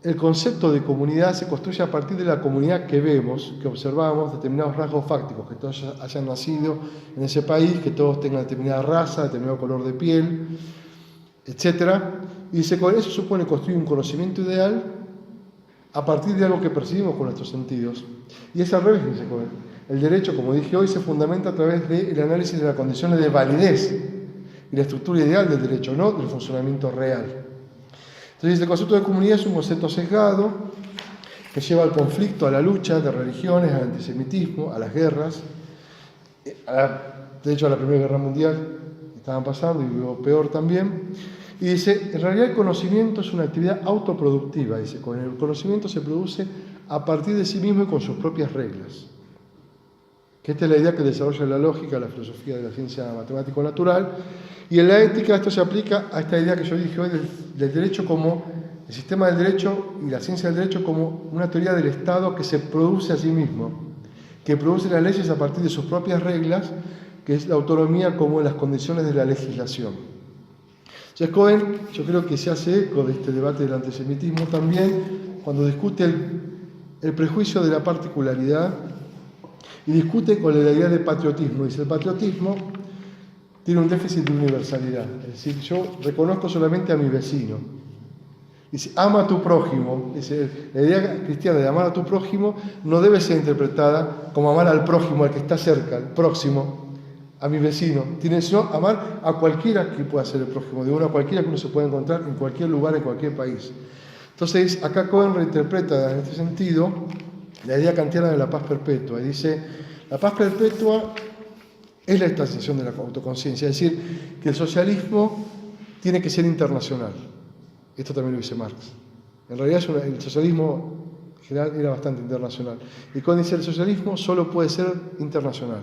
S2: el concepto de comunidad se construye a partir de la comunidad que vemos, que observamos, determinados rasgos fácticos, que todos hayan nacido en ese país, que todos tengan determinada raza, determinado color de piel, etc. Y dice que eso supone construir un conocimiento ideal a partir de algo que percibimos con nuestros sentidos. Y es al revés, dice Cohen. El derecho, como dije hoy, se fundamenta a través del análisis de las condiciones de validez y la estructura ideal del derecho, no del funcionamiento real. Entonces, el concepto de comunidad es un concepto sesgado que lleva al conflicto, a la lucha de religiones, al antisemitismo, a las guerras, de hecho a la Primera Guerra Mundial que estaban pasando y luego peor también. Y dice, en realidad el conocimiento es una actividad autoproductiva, dice, con el conocimiento se produce a partir de sí mismo y con sus propias reglas. Que esta es la idea que desarrolla la lógica, la filosofía de la ciencia matemático-natural, y en la ética esto se aplica a esta idea que yo dije hoy del derecho como, el sistema del derecho y la ciencia del derecho como una teoría del Estado que se produce a sí mismo, que produce las leyes a partir de sus propias reglas, que es la autonomía como en las condiciones de la legislación. Entonces Cohen, yo creo que se hace eco de este debate del antisemitismo también, cuando discute el prejuicio de la particularidad y discute con la idea de patriotismo. Dice, el patriotismo tiene un déficit de universalidad, es decir, yo reconozco solamente a mi vecino. Dice, ama a tu prójimo. Dice, la idea cristiana de amar a tu prójimo no debe ser interpretada como amar al prójimo, al que está cerca, al próximo, a mi vecino. Tiene que amar a cualquiera que pueda ser el prójimo, de uno a cualquiera que uno se pueda encontrar en cualquier lugar, en cualquier país. Entonces, acá Cohen reinterpreta en este sentido la idea kantiana de la paz perpetua. Y dice, la paz perpetua es la estanciación de la autoconciencia, es decir, que el socialismo tiene que ser internacional. Esto también lo dice Marx. En realidad el socialismo en general era bastante internacional. Y Cohen dice, el socialismo solo puede ser internacional,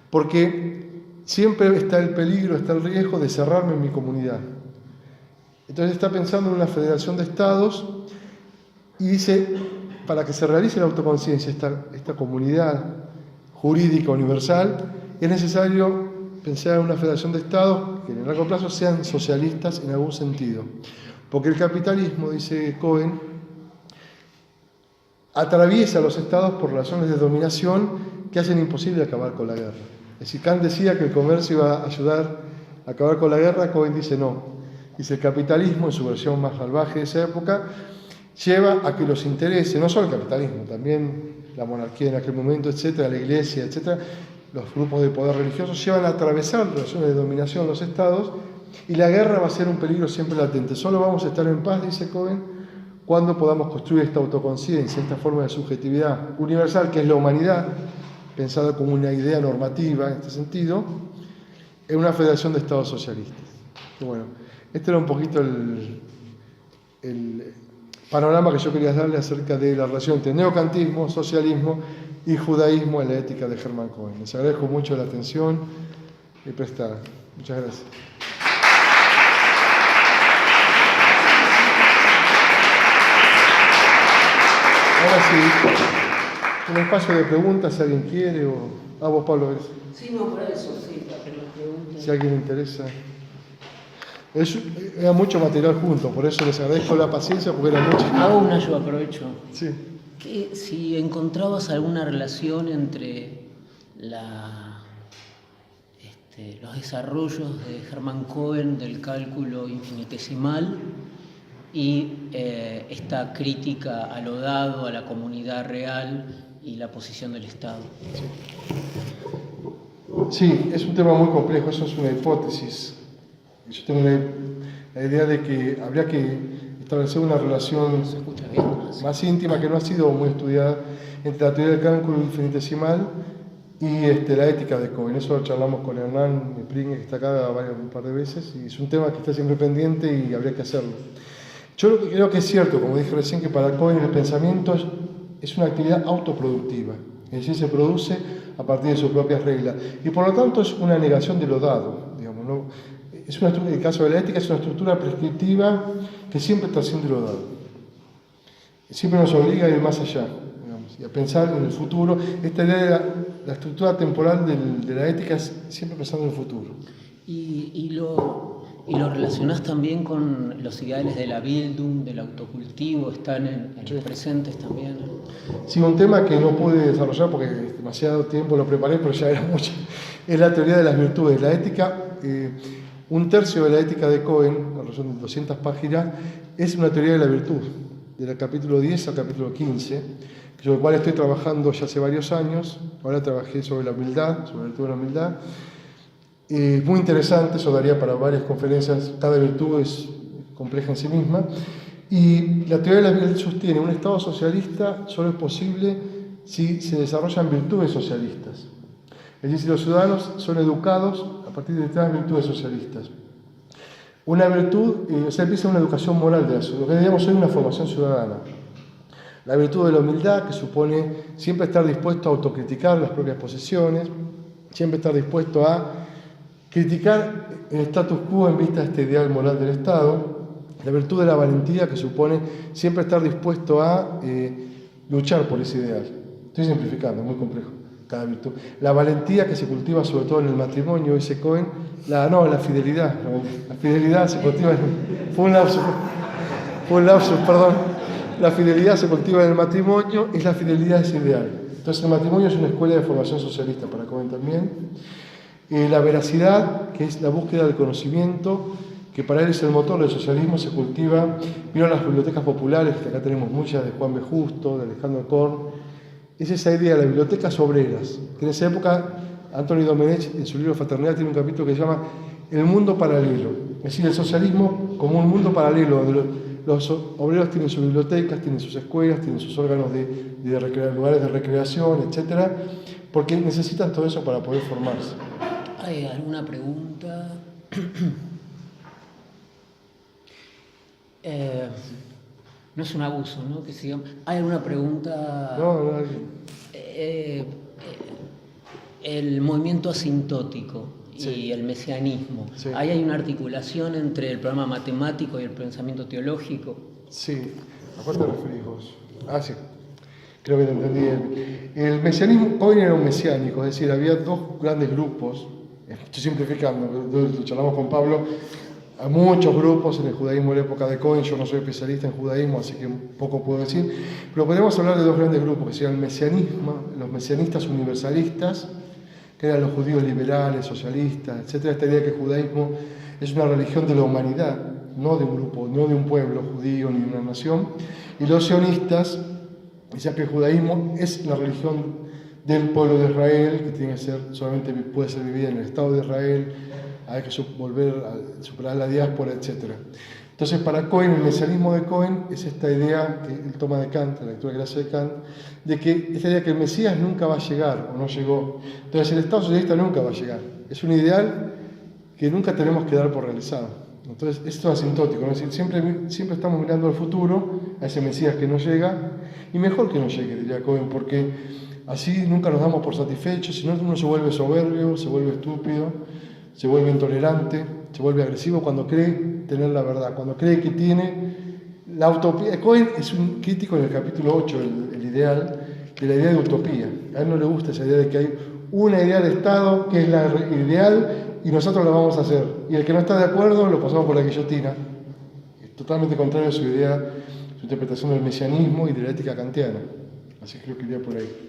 S2: porque siempre está el peligro, está el riesgo de cerrarme en mi comunidad. Entonces está pensando en una federación de estados y dice, para que se realice la autoconciencia, esta comunidad jurídica universal, es necesario pensar en una federación de estados que en el largo plazo sean socialistas en algún sentido. Porque el capitalismo, dice Cohen, atraviesa los estados por razones de dominación que hacen imposible acabar con la guerra. Es decir, Kant decía que el comercio iba a ayudar a acabar con la guerra, Cohen dice no. Dice, el capitalismo, en su versión más salvaje de esa época, lleva a que los intereses, no solo el capitalismo, también la monarquía en aquel momento, etcétera, la iglesia, etcétera, los grupos de poder religiosos llevan a atravesar relaciones de dominación los estados y la guerra va a ser un peligro siempre latente. Solo vamos a estar en paz, dice Cohen, cuando podamos construir esta autoconciencia, esta forma de subjetividad universal que es la humanidad, pensada como una idea normativa en este sentido, en una federación de estados socialistas. Y bueno, este era un poquito el panorama que yo quería darle acerca de la relación entre neocantismo, socialismo y judaísmo en la ética de Hermann Cohen. Les agradezco mucho la atención y prestada. Muchas gracias. Ahora sí, un espacio de preguntas si alguien quiere o... vos, Pablo.
S1: Sí, no, por eso, sí, para que nos pregunten.
S2: si a alguien le interesa. Era mucho material junto, por eso les agradezco la paciencia, porque era mucho.
S1: Hago una, yo aprovecho.
S2: Sí.
S1: Que si encontrabas alguna relación entre los desarrollos de Hermann Cohen del cálculo infinitesimal y esta crítica a lo dado, a la comunidad real y la posición del Estado.
S2: Sí, es un tema muy complejo, eso es una hipótesis. Yo tengo la idea de que habría que establecer una relación más íntima, que no ha sido muy estudiada, entre la teoría del cálculo infinitesimal y la ética de Cohen. Eso lo charlamos con Hernán Pringue, que está acá un par de veces, y es un tema que está siempre pendiente y habría que hacerlo. Yo creo que es cierto, como dije recién, que para Cohen el pensamiento es una actividad autoproductiva, es decir, se produce a partir de sus propias reglas, y por lo tanto es una negación de lo dado, digamos, ¿no? En el caso de la ética es una estructura prescriptiva que siempre está haciendo lo dado. Siempre nos obliga a ir más allá, digamos, y a pensar en el futuro. Esta idea de la estructura temporal de la ética es siempre pensando en el futuro.
S1: Y lo relacionás también con los ideales de la Bildung, del autocultivo, están en los presentes también.
S2: Sí, un tema que no pude desarrollar porque demasiado tiempo lo preparé, pero ya era mucho, es la teoría de las virtudes. La ética, un tercio de la ética de Cohen, alrededor de 200 páginas, es una teoría de la virtud, del capítulo 10 al capítulo 15, sobre el cual estoy trabajando ya hace varios años. Ahora trabajé sobre la humildad, sobre la virtud de la humildad. Muy interesante, eso daría para varias conferencias. Cada virtud es compleja en sí misma. Y la teoría de la virtud sostiene: un Estado socialista solo es posible si se desarrollan virtudes socialistas. Es decir, si los ciudadanos son educados a partir de estas virtudes socialistas. Una virtud, empieza una educación moral de la ciudad, lo que diríamos hoy una formación ciudadana. La virtud de la humildad, que supone siempre estar dispuesto a autocriticar las propias posiciones, siempre estar dispuesto a criticar el status quo en vista de este ideal moral del Estado. La virtud de la valentía, que supone siempre estar dispuesto a luchar por ese ideal. Estoy simplificando, es muy complejo cada virtud. La valentía, que se cultiva sobre todo en el matrimonio, dice Cohen. La fidelidad. La fidelidad se cultiva fue un lapsus, perdón. La fidelidad se cultiva en el matrimonio, es la fidelidad a ese ideal. Entonces el matrimonio es una escuela de formación socialista para Cohen también. La veracidad, que es la búsqueda del conocimiento, que para él es el motor del socialismo, se cultiva. Vieron las bibliotecas populares, que acá tenemos muchas, de Juan B. Justo, de Alejandro Korn. Es esa idea de las bibliotecas obreras, que en esa época Anthony Domenech, en su libro Fraternidad, tiene un capítulo que se llama El mundo paralelo. Es decir, el socialismo como un mundo paralelo, donde los obreros tienen sus bibliotecas, tienen sus escuelas, tienen sus órganos lugares de recreación, etc., porque necesitan todo eso para poder formarse.
S1: ¿Hay alguna pregunta? No es un abuso, ¿no? Que sigamos. ¿Hay alguna pregunta?
S2: No.
S1: El movimiento asintótico y el mesianismo.
S2: Sí.
S1: ¿Ahí hay una articulación entre el programa matemático y el pensamiento teológico?
S2: Sí. ¿A cuál te referís vos? Sí. Creo que te entendí. El mesianismo, Cohen era un mesiánico, es decir, había dos grandes grupos. Estoy simplificando, lo charlamos con Pablo. Hay muchos grupos en el judaísmo de la época de Cohen. Yo no soy especialista en judaísmo, así que poco puedo decir, pero podemos hablar de dos grandes grupos, que serían el mesianismo, los mesianistas universalistas, que eran los judíos liberales, socialistas, etc. Esta idea de que el judaísmo es una religión de la humanidad, no de un grupo, no de un pueblo judío ni de una nación. Y los sionistas decían que el judaísmo es la religión del pueblo de Israel, que tiene que ser, solamente puede ser vivida en el Estado de Israel, hay que volver a superar la diáspora, etc. Entonces, para Cohen, el mesianismo de Cohen es esta idea que él toma de Kant, la lectura que hace de Kant, de que esta idea que el Mesías nunca va a llegar o no llegó. Entonces, el Estado socialista nunca va a llegar. Es un ideal que nunca tenemos que dar por realizado. Entonces, esto es asintótico, ¿no? Es decir, siempre estamos mirando al futuro, a ese Mesías que no llega, y mejor que no llegue, diría Cohen, porque así nunca nos damos por satisfechos, sino uno se vuelve soberbio, se vuelve estúpido, se vuelve intolerante, se vuelve agresivo cuando cree tener la verdad, cuando cree que tiene la utopía. Cohen es un crítico en el capítulo 8, el ideal, de la idea de utopía. A él no le gusta esa idea de que hay una idea de Estado que es la ideal y nosotros lo vamos a hacer. Y el que no está de acuerdo lo pasamos por la guillotina. Es totalmente contrario a su idea, su interpretación del mesianismo y de la ética kantiana. Así que creo que iría por ahí.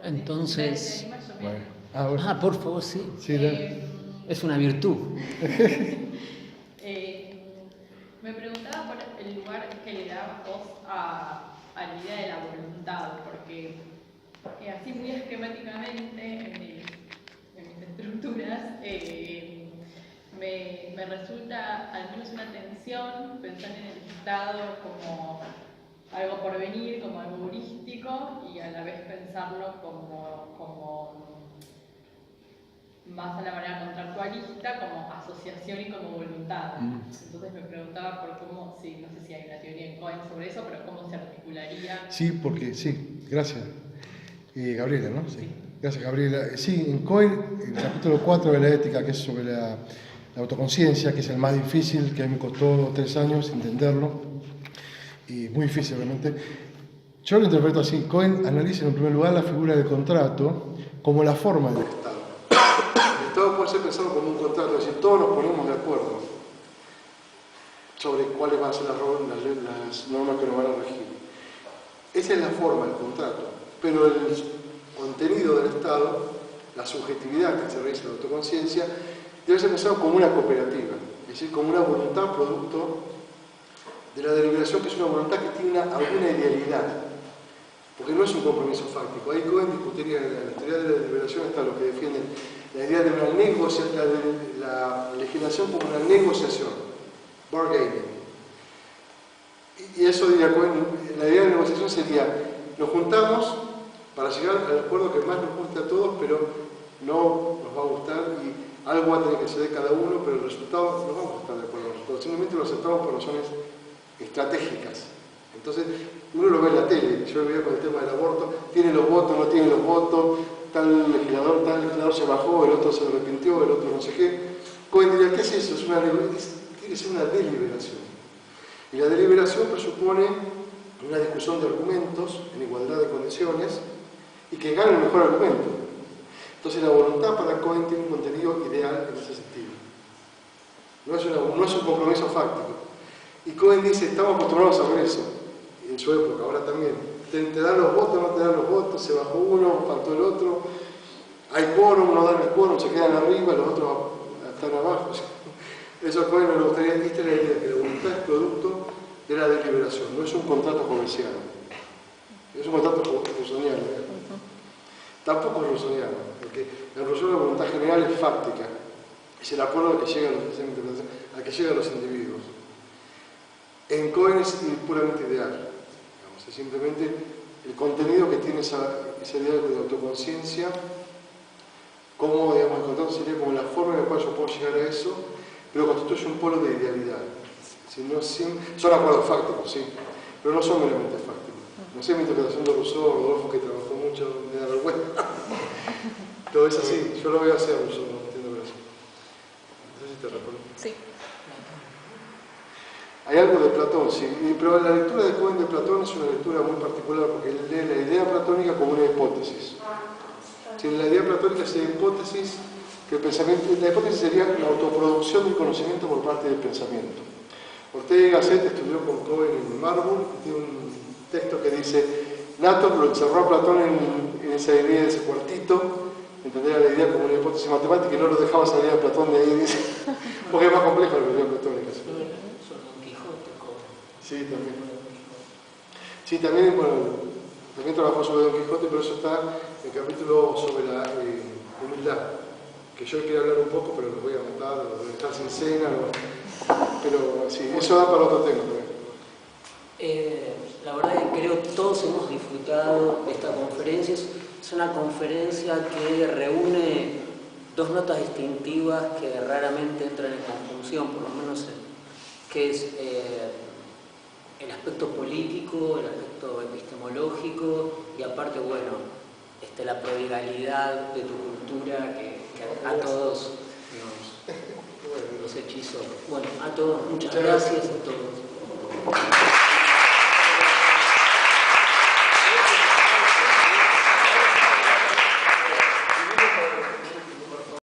S1: Entonces,
S2: bueno.
S1: por favor, sí. Es una virtud.
S3: Me preguntaba por el lugar que le dabas vos a la idea de la voluntad, porque así muy esquemáticamente en mis estructuras me resulta al menos una tensión pensar en el Estado como algo por venir, como algo heurístico, y a la vez pensarlo como más a la manera contractualista, como asociación y como voluntad. Entonces me preguntaba por cómo, sí, no sé si hay una teoría en Cohen sobre eso, pero cómo se articularía.
S2: Sí, porque sí, gracias. Gabriela, ¿no? Sí. Gracias, Gabriela. Sí, en Cohen, el capítulo 4 de la ética, que es sobre la autoconciencia, que es el más difícil, que a mí me costó 3 años entenderlo, y muy difícil realmente. Yo lo interpreto así. Cohen analiza en primer lugar la figura del contrato como la forma del Estado. El Estado puede ser pensado como un contrato, es decir, todos nos ponemos de acuerdo sobre cuáles van a ser las normas que nos van a regir. Esa es la forma del contrato, pero el contenido del Estado, la subjetividad que se realiza en la autoconciencia, debe ser pensado como una cooperativa, es decir, como una voluntad producto de la deliberación, que es una voluntad que tiene alguna idealidad, porque no es un compromiso fáctico. Ahí Cohen discutiría en la teoría de la deliberación está lo que defienden la idea de una negociación, la legislación como una negociación, bargaining. Y eso diría Cohen, la idea de negociación sería, nos juntamos para llegar al acuerdo que más nos guste a todos, pero no nos va a gustar y algo va a tener que ceder cada uno, pero el resultado no vamos a estar de acuerdo con el resultado, simplemente lo aceptamos por razones estratégicas. Entonces, uno lo ve en la tele, yo lo veía con el tema del aborto, tiene los votos, no tiene los votos, tal legislador se bajó, el otro se arrepintió, el otro no sé qué. Cohen diría, ¿qué es eso? Tiene que ser una deliberación. Y la deliberación presupone una discusión de argumentos en igualdad de condiciones y que gane el mejor argumento. Entonces la voluntad para Cohen tiene un contenido ideal en ese sentido. No es un compromiso fáctico. Y Cohen dice, estamos acostumbrados a ver eso, en su época, ahora también. Te dan los votos, no te dan los votos, se bajó uno, faltó el otro, hay quórum, no dan el quórum, se quedan arriba, los otros están abajo. Eso a Cohen no le gustaría. Esta es la idea, que la voluntad es producto de la deliberación, no es un contrato comercial, es un contrato rusoniano. Tampoco es rusoniano, porque en Rousseau la voluntad general es fáctica, es el acuerdo al que llegan los individuos. En Cohen es puramente ideal, digamos, es simplemente el contenido que tiene esa idea de autoconciencia, como, digamos, el contrato sería como la forma en la cual yo puedo llegar a eso, pero constituye un polo de idealidad. Son acuerdos fácticos, sí, pero no son meramente fácticos. No sé mi interpretación de Rousseau, Rodolfo, que trabajó mucho, me da vergüenza. Todo es así, yo lo veo así a Rousseau, no entiendo eso. No sé si te recuerdo.
S3: Sí.
S2: Hay algo de Platón, sí, pero la lectura de Cohen de Platón es una lectura muy particular porque él lee la idea platónica como una hipótesis. Si la idea platónica es la hipótesis, que el pensamiento, la hipótesis sería la autoproducción del conocimiento por parte del pensamiento. Ortega y Gasset estudió con Cohen en Marburg y tiene un texto que dice, Nato lo encerró a Platón en esa idea, de ese cuartito, entendía la idea como una hipótesis matemática y no lo dejaba salir a Platón de ahí, dice, porque es más compleja la idea platónica. Sí, también. Sí, también, bueno, también trabajó sobre Don Quijote, pero eso está en el capítulo sobre la humildad, que yo quería hablar un poco, pero lo voy a matar, lo voy a dejar sin cena, pero sí, eso da para otro tema también.
S1: La verdad es que creo que todos hemos disfrutado de esta conferencia. Es una conferencia que reúne dos notas distintivas que raramente entran en conjunción, por lo menos que es el aspecto político, el aspecto epistemológico y aparte, bueno, la prodigalidad de tu cultura que a todos nos hechizó. Bueno, a todos muchas gracias.